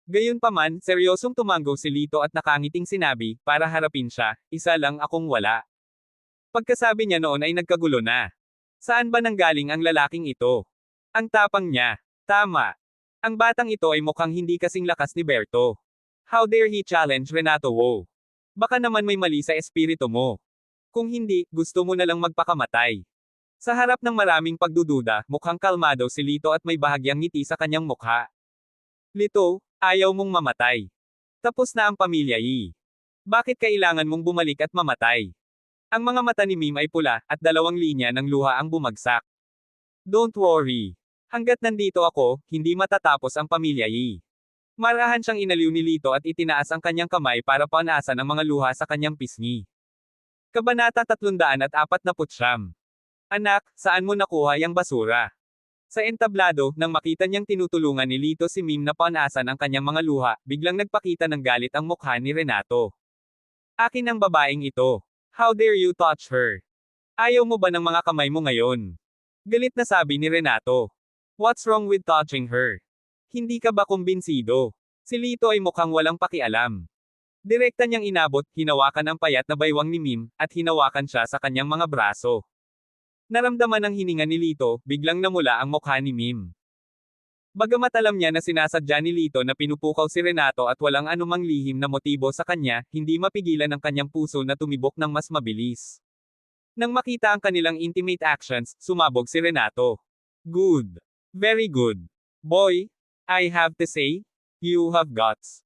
Gayunpaman, seryosong tumanggo si Lito at nakangiting sinabi, para harapin siya, isa lang akong wala. Pagkasabi niya noon ay nagkagulo na. Saan ba nanggaling ang lalaking ito? Ang tapang niya. Tama. Ang batang ito ay mukhang hindi kasing lakas ni Berto. How dare he challenge Renato Wo? Baka naman may mali sa espiritu mo. Kung hindi, gusto mo na lang magpakamatay. Sa harap ng maraming pagdududa, mukhang kalmado si Lito at may bahagyang ngiti sa kanyang mukha. Lito, ayaw mong mamatay. Tapos na ang pamilya Yi. Bakit kailangan mong bumalik at mamatay? Ang mga mata ni Mim ay pula, at dalawang linya ng luha ang bumagsak. Don't worry. Hanggat nandito ako, hindi matatapos ang pamilya Yi. Marahan siyang inaliw ni Lito at itinaas ang kanyang kamay para panasan ang mga luha sa kanyang pisngi. Kabanata 349. Anak, saan mo nakuha yang basura? Sa entablado, nang makita niyang tinutulungan ni Lito si Mim na panasan ang kanyang mga luha, biglang nagpakita ng galit ang mukha ni Renato. Akin ang babaeng ito. How dare you touch her? Ayaw mo ba ng mga kamay mo ngayon? Galit na sabi ni Renato. What's wrong with touching her? Hindi ka ba kumbinsido? Si Lito ay mukhang walang pakialam. Direkta niyang inabot, hinawakan ang payat na baywang ni Mim, at hinawakan siya sa kanyang mga braso. Naramdaman ng hininga ni Lito, biglang namula ang mukha ni Mim. Bagamat alam niya na sinasadya ni Lito na pinupukaw si Renato at walang anumang lihim na motibo sa kanya, hindi mapigilan ang kanyang puso na tumibok ng mas mabilis. Nang makita ang kanilang intimate actions, sumabog si Renato. Good. Very good. Boy, I have to say, you have guts.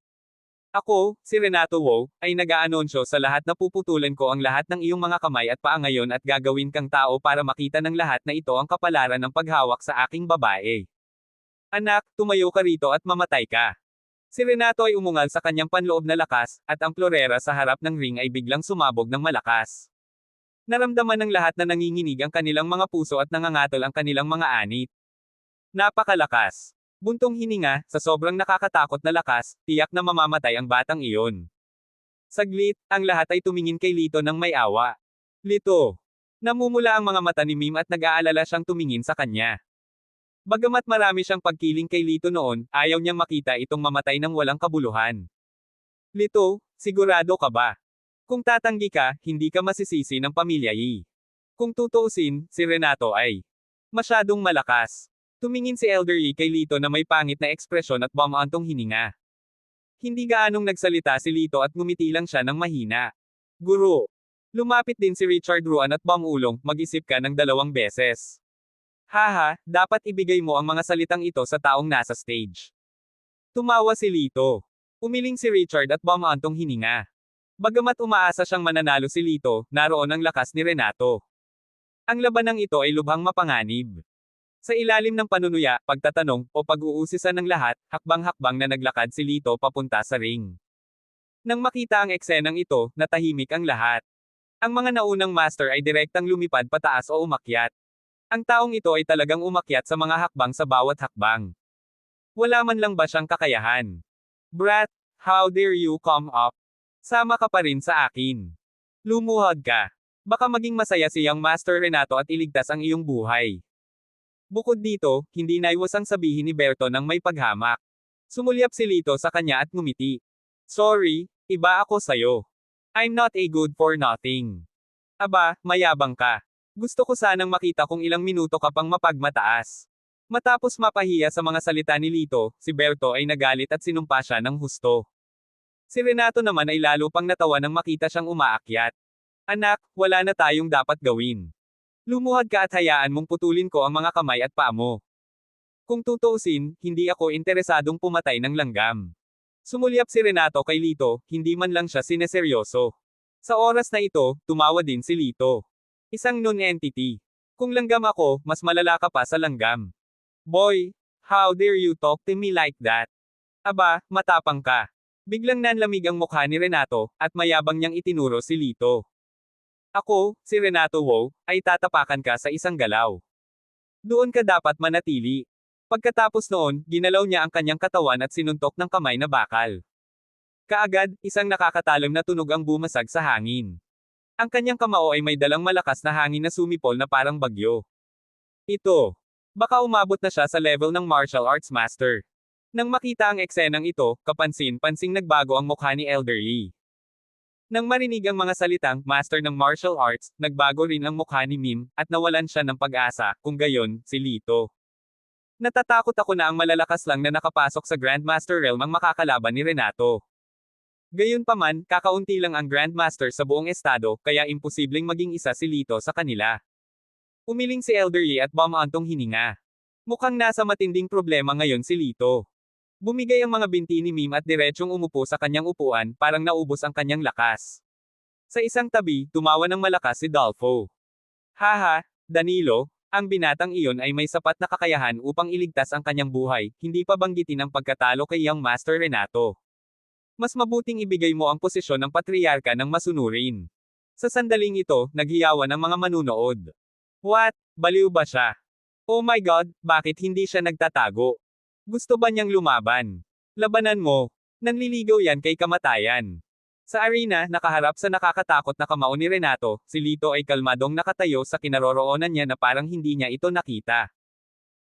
Ako, si Renato Wu, ay nag-aanonsyo sa lahat na puputulan ko ang lahat ng iyong mga kamay at paa ngayon at gagawin kang tao para makita ng lahat na ito ang kapalaran ng paghawak sa aking babae. Anak, tumayo ka rito at mamatay ka. Si Renato ay umungal sa kanyang panloob na lakas, at ang florera sa harap ng ring ay biglang sumabog ng malakas. Naramdaman ng lahat na nanginginig ang kanilang mga puso at nangangatol ang kanilang mga anit. Napakalakas. Buntong hininga, sa sobrang nakakatakot na lakas, tiyak na mamamatay ang batang iyon. Saglit, ang lahat ay tumingin kay Lito ng may awa. Lito. Namumula ang mga mata ni Mim at nag-aalala siyang tumingin sa kanya. Bagamat marami siyang pagkiling kay Lito noon, ayaw niyang makita itong mamatay ng walang kabuluhan. Lito, sigurado ka ba? Kung tatanggi ka, hindi ka masisisi ng pamilya Yi. Kung tutuusin, si Renato ay masyadong malakas. Tumingin si Elder Yi kay Lito na may pangit na ekspresyon at bumantong hininga. Hindi gaanong nagsalita si Lito at ngumiti lang siya ng mahina. Guro. Lumapit din si Richard Ruan at bumulong, mag-isip ka ng 2 beses. Haha, dapat ibigay mo ang mga salitang ito sa taong nasa stage. Tumawa si Lito. Umiling si Richard at bumantong hininga. Bagamat umaasa siyang mananalo si Lito, naroon ang lakas ni Renato. Ang labanang ito ay lubhang mapanganib. Sa ilalim ng panunuya, pagtatanong, o pag-uusisan ng lahat, hakbang-hakbang na naglakad si Lito papunta sa ring. Nang makita ang eksenang ito, natahimik ang lahat. Ang mga naunang master ay direktang lumipad pataas o umakyat. Ang taong ito ay talagang umakyat sa mga hakbang sa bawat hakbang. Wala man lang ba siyang kakayahan? Brat, how dare you come up? Sama ka pa rin sa akin. Lumuhod ka. Baka maging masaya si Young Master Renato at iligtas ang iyong buhay. Bukod dito, hindi naiwasang sabihin ni Berto ng may paghamak. Sumulyap si Lito sa kanya at ngumiti. Sorry, iba ako sayo. I'm not a good for nothing. Aba, mayabang ka. Gusto ko sanang makita kung ilang minuto ka pang mapagmataas. Matapos mapahiya sa mga salita ni Lito, si Berto ay nagalit at sinumpa siya ng husto. Si Renato naman ay lalo pang natawa nang makita siyang umaakyat. Anak, wala na tayong dapat gawin. Lumuhad ka at hayaan mong putulin ko ang mga kamay at paa mo. Kung tutuusin, hindi ako interesadong pumatay ng langgam. Sumulyap si Renato kay Lito, hindi man lang siya sineseryoso. Sa oras na ito, tumawa din si Lito. Isang non-entity. Kung langgam ako, mas malala ka pa sa langgam. Boy, how dare you talk to me like that? Aba, matapang ka. Biglang nanlamig ang mukha ni Renato, at mayabang niyang itinuro si Lito. Ako, si Renato Wu, ay tatapakan ka sa isang galaw. Doon ka dapat manatili. Pagkatapos noon, ginalaw niya ang kanyang katawan at sinuntok ng kamay na bakal. Kaagad, isang nakakatalam na tunog ang bumasag sa hangin. Ang kanyang kamao ay may dalang malakas na hangin na sumipol na parang bagyo. Ito. Baka umabot na siya sa level ng martial arts master. Nang makita ang eksenang ito, kapansin-pansing nagbago ang mukha ni Elder Yi. Nang marinig ang mga salitang, master ng martial arts, nagbago rin ang mukha ni Mim, at nawalan siya ng pag-asa, kung gayon, si Lito. Natatakot ako na ang malalakas lang na nakapasok sa Grandmaster Realm ang makakalaban ni Renato. Gayunpaman, kakaunti lang ang Grandmaster sa buong estado, kaya imposibleng maging isa si Lito sa kanila. Umiling si Elderly at bumantong hininga. Mukhang nasa matinding problema ngayon si Lito. Bumigay ang mga binti ni Mim at diretsyong umupo sa kanyang upuan, parang naubos ang kanyang lakas. Sa isang tabi, tumawa ng malakas si Dolfo. Haha, Danilo, ang binatang iyon ay may sapat na kakayahan upang iligtas ang kanyang buhay, hindi pa banggitin ang pagkatalo kay Young Master Renato. Mas mabuting ibigay mo ang posisyon ng patriarka ng masunurin. Sa sandaling ito, naghiyawan ang mga manunood. What? Baliw ba siya? Oh my God, bakit hindi siya nagtatago? Gusto ba niyang lumaban? Labanan mo. Nanliligaw yan kay kamatayan. Sa arena, nakaharap sa nakakatakot na kamao ni Renato, si Lito ay kalmadong nakatayo sa kinaroroonan niya na parang hindi niya ito nakita.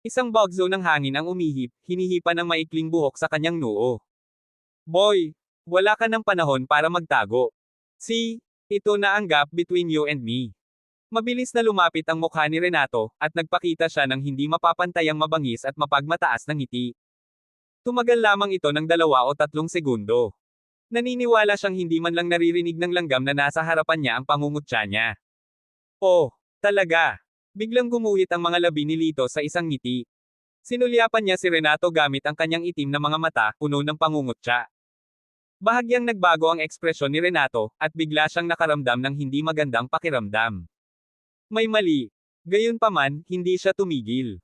Isang bugzo ng hangin ang umihip, hinihipa ng maikling buhok sa kanyang noo. Boy, wala ka ng panahon para magtago. See, ito na ang gap between you and me. Mabilis na lumapit ang mukha ni Renato, at nagpakita siya ng hindi mapapantayang mabangis at mapagmataas na ngiti. Tumagal lamang ito ng 2 o 3 segundo. Naniniwala siyang hindi man lang naririnig ng langgam na nasa harapan niya ang pangungutya niya. Oh, talaga. Biglang gumuhit ang mga labi ni Lito sa isang ngiti. Sinulyapan niya si Renato gamit ang kanyang itim na mga mata, puno ng pangungutya. Bahagyang nagbago ang ekspresyon ni Renato, at bigla siyang nakaramdam ng hindi magandang pakiramdam. May mali. Gayunpaman, hindi siya tumigil.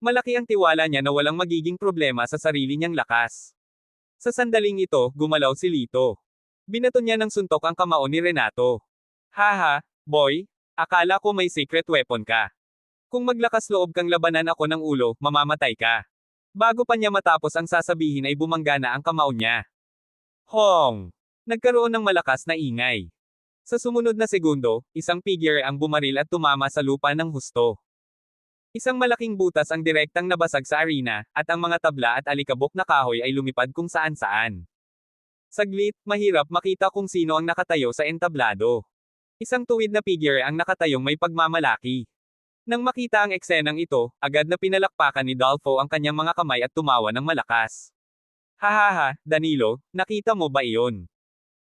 Malaki ang tiwala niya na walang magiging problema sa sarili niyang lakas. Sa sandaling ito, gumalaw si Lito. Binato niya ng suntok ang kamao ni Renato. Haha, boy, akala ko may secret weapon ka. Kung maglakas loob kang labanan ako ng ulo, mamamatay ka. Bago pa niya matapos ang sasabihin ay bumangga na ang kamao niya. Hong! Nagkaroon ng malakas na ingay. Sa sumunod na segundo, isang figure ang bumaril at tumama sa lupa ng husto. Isang malaking butas ang direktang nabasag sa arena, at ang mga tabla at alikabok na kahoy ay lumipad kung saan-saan. Saglit, mahirap makita kung sino ang nakatayo sa entablado. Isang tuwid na figure ang nakatayong may pagmamalaki. Nang makita ang eksenang ito, agad na pinalakpakan ni Dolfo ang kanyang mga kamay at tumawa ng malakas. Hahaha, Danilo, nakita mo ba iyon?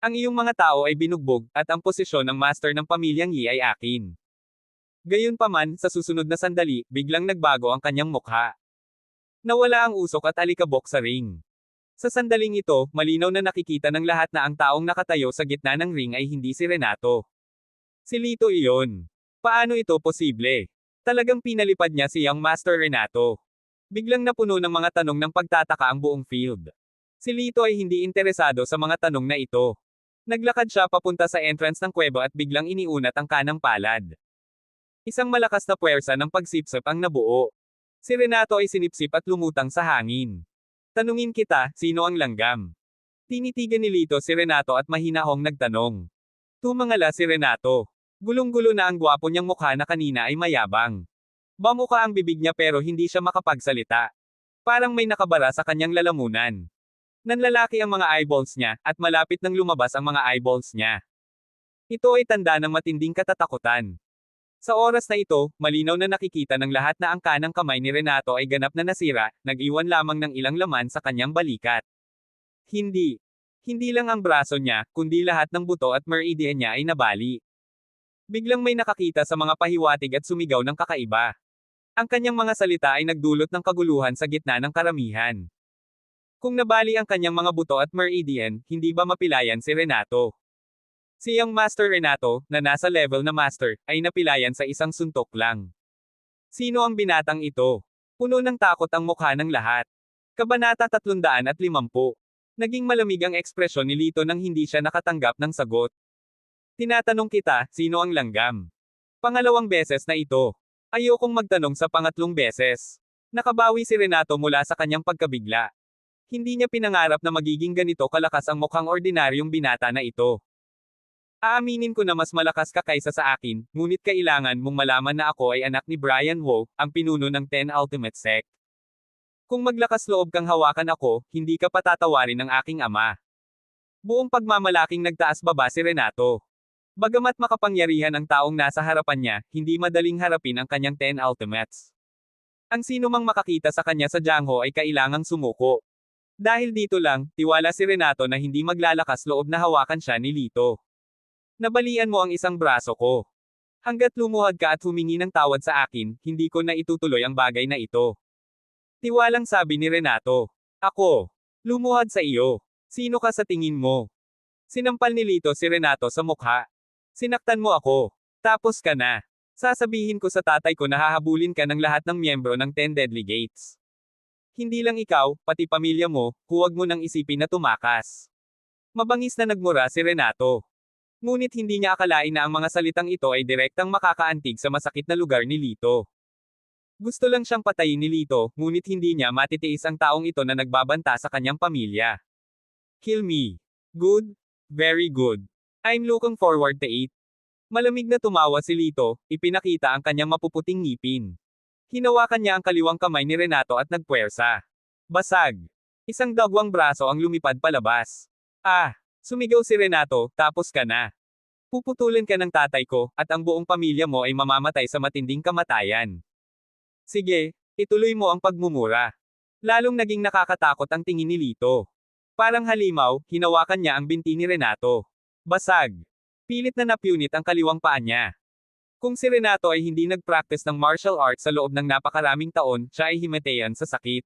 Ang iyong mga tao ay binugbog, at ang posisyon ng master ng pamilyang Yi ay akin. Gayunpaman, sa susunod na sandali, biglang nagbago ang kanyang mukha. Nawala ang usok at alikabok sa ring. Sa sandaling ito, malinaw na nakikita ng lahat na ang taong nakatayo sa gitna ng ring ay hindi si Renato. Si Lito iyon. Paano ito posible? Talagang pinalipad niya si Young Master Renato. Biglang napuno ng mga tanong ng pagtataka ang buong field. Si Lito ay hindi interesado sa mga tanong na ito. Naglakad siya papunta sa entrance ng kuweba at biglang iniunat ang kanang palad. Isang malakas na puwersa ng pagsipsip ang nabuo. Si Renato ay sinipsip at lumutang sa hangin. Tanungin kita, sino ang langgam? Tinitigan ni Lito si Renato at mahinahong nagtanong. Tumangala si Renato. Gulong-gulo na ang gwapo niyang mukha na kanina ay mayabang. Bumuka ang bibig niya pero hindi siya makapagsalita. Parang may nakabara sa kanyang lalamunan. Nanlalaki ang mga eyeballs niya, at malapit nang lumabas ang mga eyeballs niya. Ito ay tanda ng matinding katatakutan. Sa oras na ito, malinaw na nakikita ng lahat na ang kanang kamay ni Renato ay ganap na nasira, nag-iwan lamang ng ilang laman sa kanyang balikat. Hindi. Hindi lang ang braso niya, kundi lahat ng buto at meridian niya ay nabali. Biglang may nakakita sa mga pahiwatig at sumigaw ng kakaiba. Ang kanyang mga salita ay nagdulot ng kaguluhan sa gitna ng karamihan. Kung nabali ang kanyang mga buto at meridian, hindi ba mapilayan si Renato? Si Young Master Renato, na nasa level na master, ay napilayan sa isang suntok lang. Sino ang binatang ito? Puno ng takot ang mukha ng lahat. Kabanata 350. Naging malamig ang ekspresyon ni Lito nang hindi siya nakatanggap ng sagot. Tinatanong kita, sino ang langgam? Pangalawang beses na ito. Ayokong magtanong sa pangatlong beses. Nakabawi si Renato mula sa kanyang pagkabigla. Hindi niya pinangarap na magiging ganito kalakas ang mukhang ordinaryong binata na ito. Aaminin ko na mas malakas ka kaysa sa akin, ngunit kailangan mong malaman na ako ay anak ni Brian Wu, ang pinuno ng 10 Ultimate Sect. Kung maglakas loob kang hawakan ako, hindi ka patatawarin ng aking ama. Buong pagmamalaking nagtaas baba si Renato. Bagamat makapangyarihan ang taong nasa harapan niya, hindi madaling harapin ang kanyang 10 Ultimates. Ang sino mang makakita sa kanya sa Jiangho ay kailangang sumuko. Dahil dito lang, tiwala si Renato na hindi maglalakas loob na hawakan siya ni Lito. Nabalian mo ang isang braso ko. Hanggat lumuhad ka at humingi ng tawad sa akin, hindi ko na itutuloy ang bagay na ito. Tiwalang sabi ni Renato. Ako. Lumuhad sa iyo. Sino ka sa tingin mo? Sinampal ni Lito si Renato sa mukha. Sinaktan mo ako. Tapos ka na. Sasabihin ko sa tatay ko na hahabulin ka ng lahat ng miyembro ng 10 Deadly Gates. Hindi lang ikaw, pati pamilya mo, huwag mo nang isipin na tumakas. Mabangis na nagmura si Renato. Ngunit hindi niya akalain na ang mga salitang ito ay direktang makakaantig sa masakit na lugar ni Lito. Gusto lang siyang patayin ni Lito, ngunit hindi niya matitiis ang taong ito na nagbabanta sa kanyang pamilya. Kill me. Good? Very good. I'm looking forward to it. Malamig na tumawa si Lito, ipinakita ang kanyang mapuputing ngipin. Hinawakan niya ang kaliwang kamay ni Renato at nagpuwersa. Basag. Isang dagwang braso ang lumipad palabas. Ah! Sumigaw si Renato, tapos ka na. Puputulin ka ng tatay ko, at ang buong pamilya mo ay mamamatay sa matinding kamatayan. Sige, ituloy mo ang pagmumura. Lalong naging nakakatakot ang tingin ni Lito. Parang halimaw, hinawakan niya ang binti ni Renato. Basag. Pilit na napunit ang kaliwang paa niya. Kung si Renato ay hindi nag-practice ng martial arts sa loob ng napakaraming taon, siya ay himatayan sa sakit.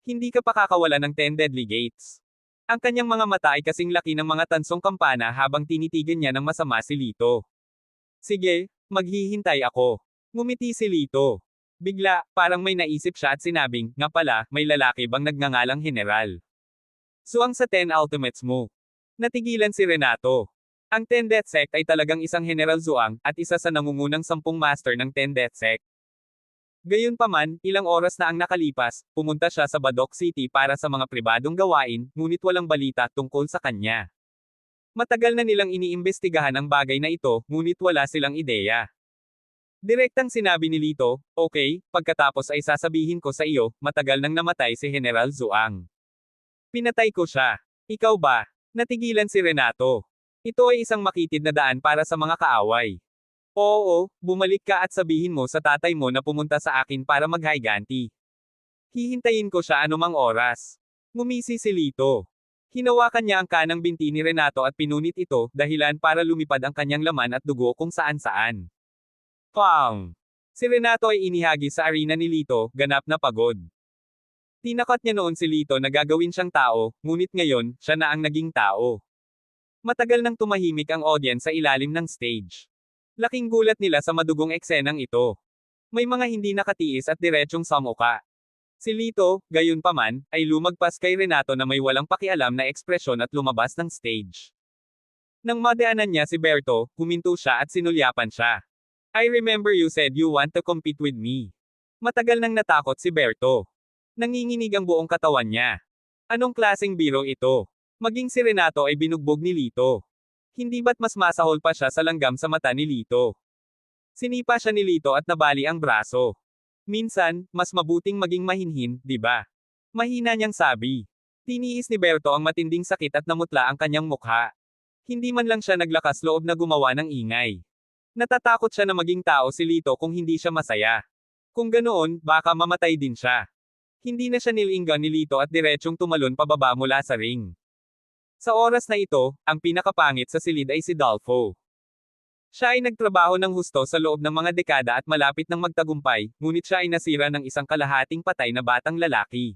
Hindi ka pakakawala ng 10 Deadly Gates. Ang kanyang mga mata ay kasing laki ng mga tansong kampana habang tinitigan niya ng masama si Lito. Sige, maghihintay ako. Ngumiti si Lito. Bigla, parang may naisip siya at sinabing, nga pala, may lalaki bang nagngangalang General? Suwang sa 10 Ultimates mo. Natigilan si Renato. Ang 10 Death Sect ay talagang isang General Zuang, at isa sa nangungunang 10 master ng 10 Death Sect. Gayunpaman, ilang oras na ang nakalipas, pumunta siya sa Badok City para sa mga pribadong gawain, ngunit walang balita tungkol sa kanya. Matagal na nilang iniimbestigahan ang bagay na ito, ngunit wala silang ideya. Direktang sinabi ni Lito, okay, pagkatapos ay sasabihin ko sa iyo, matagal nang namatay si General Zuang. Pinatay ko siya. Ikaw ba? Natigilan si Renato. Ito ay isang makitid na daan para sa mga kaaway. Oo, bumalik ka at sabihin mo sa tatay mo na pumunta sa akin para maghayganti. Hihintayin ko siya anumang oras. Ngumisi si Lito. Hinawakan niya ang kanang binti ni Renato at pinunit ito, dahilan para lumipad ang kanyang laman at dugo kung saan-saan. Pang! Si Renato ay inihagi sa arena ni Lito, ganap na pagod. Tinakat niya noon si Lito na gagawin siyang tao, ngunit ngayon, siya na ang naging tao. Matagal nang tumahimik ang audience sa ilalim ng stage. Laking gulat nila sa madugong eksenang ito. May mga hindi nakatiis at diretsyong samuka. Si Lito, gayunpaman, ay lumagpas kay Renato na may walang pakialam na ekspresyon at lumabas ng stage. Nang madaanan niya si Berto, huminto siya at sinulyapan siya. I remember you said you want to compete with me. Matagal nang natakot si Berto. Nanginginig ang buong katawan niya. Anong klaseng biro ito? Maging si Renato ay binugbog ni Lito. Hindi ba't mas masahol pa siya sa langgam sa mata ni Lito? Sinipa siya ni Lito at nabali ang braso. Minsan, mas mabuting maging mahinhin, di ba? Mahina niyang sabi. Tiniis ni Berto ang matinding sakit at namutla ang kanyang mukha. Hindi man lang siya naglakas loob na gumawa ng ingay. Natatakot siya na maging tao si Lito kung hindi siya masaya. Kung ganoon, baka mamatay din siya. Hindi na siya nilinggan ni Lito at diretsyong tumalon pababa mula sa ring. Sa oras na ito, ang pinakapangit sa silid ay si Dolfo. Siya ay nagtrabaho ng husto sa loob ng mga dekada at malapit ng magtagumpay, ngunit siya ay nasira ng isang kalahating patay na batang lalaki.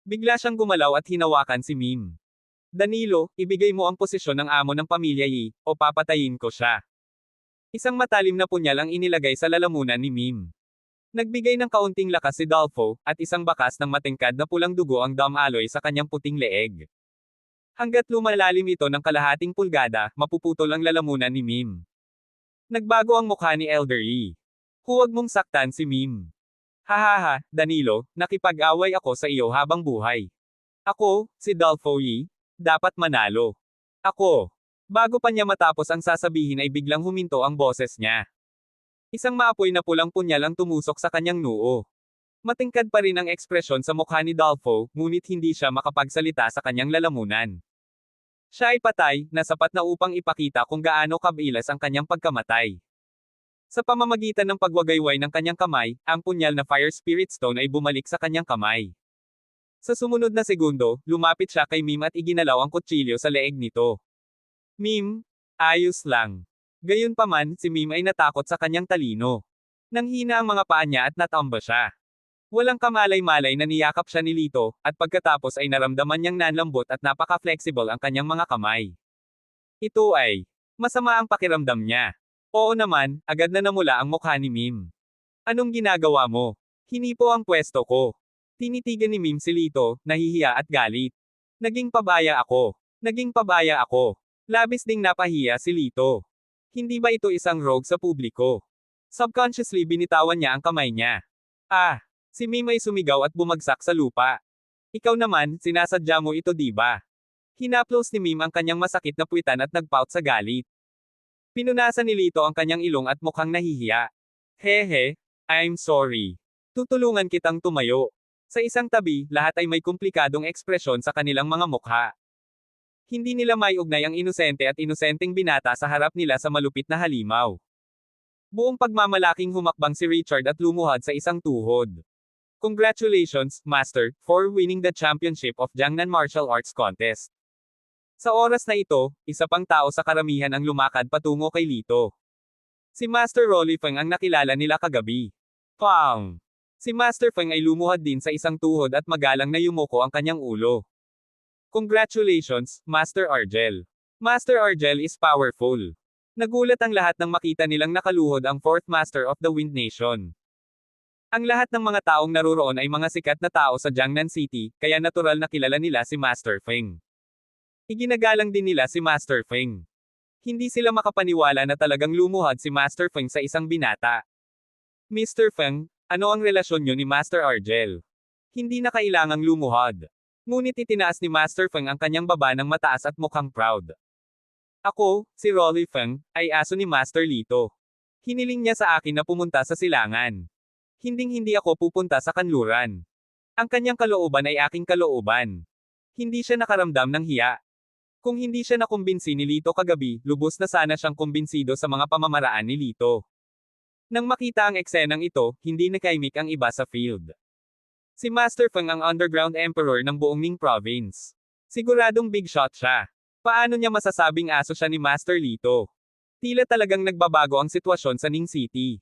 Bigla siyang gumalaw at hinawakan si Mim. Danilo, ibigay mo ang posisyon ng amo ng pamilya Yi, o papatayin ko siya. Isang matalim na punyal ang inilagay sa lalamunan ni Mim. Nagbigay ng kaunting lakas si Dolfo, at isang bakas ng matingkad na pulang dugo ang dumaloy sa kanyang puting leeg. Hanggat lumalalim ito ng kalahating pulgada, mapuputol ang lalamunan ni Mim. Nagbago ang mukha ni Elder Yi. Huwag mong saktan si Mim. Hahaha, Danilo, nakipag-away ako sa iyo habang buhay. Ako, si Dolfo Yi, dapat manalo. Ako. Bago pa niya matapos ang sasabihin ay biglang huminto ang boses niya. Isang maapoy na pulang punyal ang tumusok sa kanyang noo. Matingkad pa rin ang ekspresyon sa mukha ni Dolfo, ngunit hindi siya makapagsalita sa kanyang lalamunan. Siya ay patay, na sapat na upang ipakita kung gaano kabilas ang kanyang pagkamatay. Sa pamamagitan ng pagwagayway ng kanyang kamay, ang punyal na Fire Spirit Stone ay bumalik sa kanyang kamay. Sa sumunod na segundo, lumapit siya kay Mim at iginalaw ang kutsilyo sa leeg nito. Mim, ayos lang. Gayunpaman, si Mim ay natakot sa kanyang talino. Nanghina ang mga paa niya at natamba siya. Walang kamalay-malay na niyakap siya ni Lito, at pagkatapos ay naramdaman niyang nanlambot at napaka-flexible ang kanyang mga kamay. Ito ay masama ang pakiramdam niya. Oo naman, agad na namula ang mukha ni Mim. Anong ginagawa mo? Hinipo ang pwesto ko. Tinitigan ni Mim si Lito, nahihiya at galit. Naging pabaya ako. Naging pabaya ako. Labis ding napahiya si Lito. Hindi ba ito isang rogue sa publiko? Subconsciously binitawan niya ang kamay niya. Ah! Si Mim ay sumigaw at bumagsak sa lupa. Ikaw naman, sinasadya mo ito diba? Hinaplos ni Mim ang kanyang masakit na puwitan at nagpout sa galit. Pinunasan ni Lito ang kanyang ilong at mukhang nahihiya. Hehe, I'm sorry. Tutulungan kitang tumayo. Sa isang tabi, lahat ay may komplikadong ekspresyon sa kanilang mga mukha. Hindi nila maiugnay ang inosente at inosenteng binata sa harap nila sa malupit na halimaw. Buong pagmamalaking humakbang si Richard at lumuhad sa isang tuhod. Congratulations, Master, for winning the championship of Jiangnan Martial Arts Contest. Sa oras na ito, isa pang tao sa karamihan ang lumakad patungo kay Lito. Si Master Rolly Feng ang nakilala nila kagabi. Pang! Si Master Feng ay lumuhad din sa isang tuhod at magalang na yumuko ang kanyang ulo. Congratulations, Master Argel. Master Argel is powerful. Nagulat ang lahat nang makita nilang nakaluhod ang 4th Master of the Wind Nation. Ang lahat ng mga taong naruroon ay mga sikat na tao sa Jiangnan City, kaya natural na kilala nila si Master Feng. Iginagalang din nila si Master Feng. Hindi sila makapaniwala na talagang lumuhad si Master Feng sa isang binata. Mr. Feng, ano ang relasyon niyo ni Master Argel? Hindi na kailangang lumuhad. Ngunit itinaas ni Master Feng ang kanyang baba ng mataas at mukhang proud. Ako, si Rolly Feng, ay aso ni Master Lito. Hiniling niya sa akin na pumunta sa silangan. Hinding-hindi ako pupunta sa kanluran. Ang kanyang kalooban ay aking kalooban. Hindi siya nakaramdam ng hiya. Kung hindi siya nakumbinsi ni Lito kagabi, lubos na sana siyang kumbinsido sa mga pamamaraan ni Lito. Nang makita ang eksenang ito, hindi nakaimik ang iba sa field. Si Master Feng ang underground emperor ng buong Ning province. Siguradong big shot siya. Paano niya masasabing aso siya ni Master Lito? Tila talagang nagbabago ang sitwasyon sa Ning City.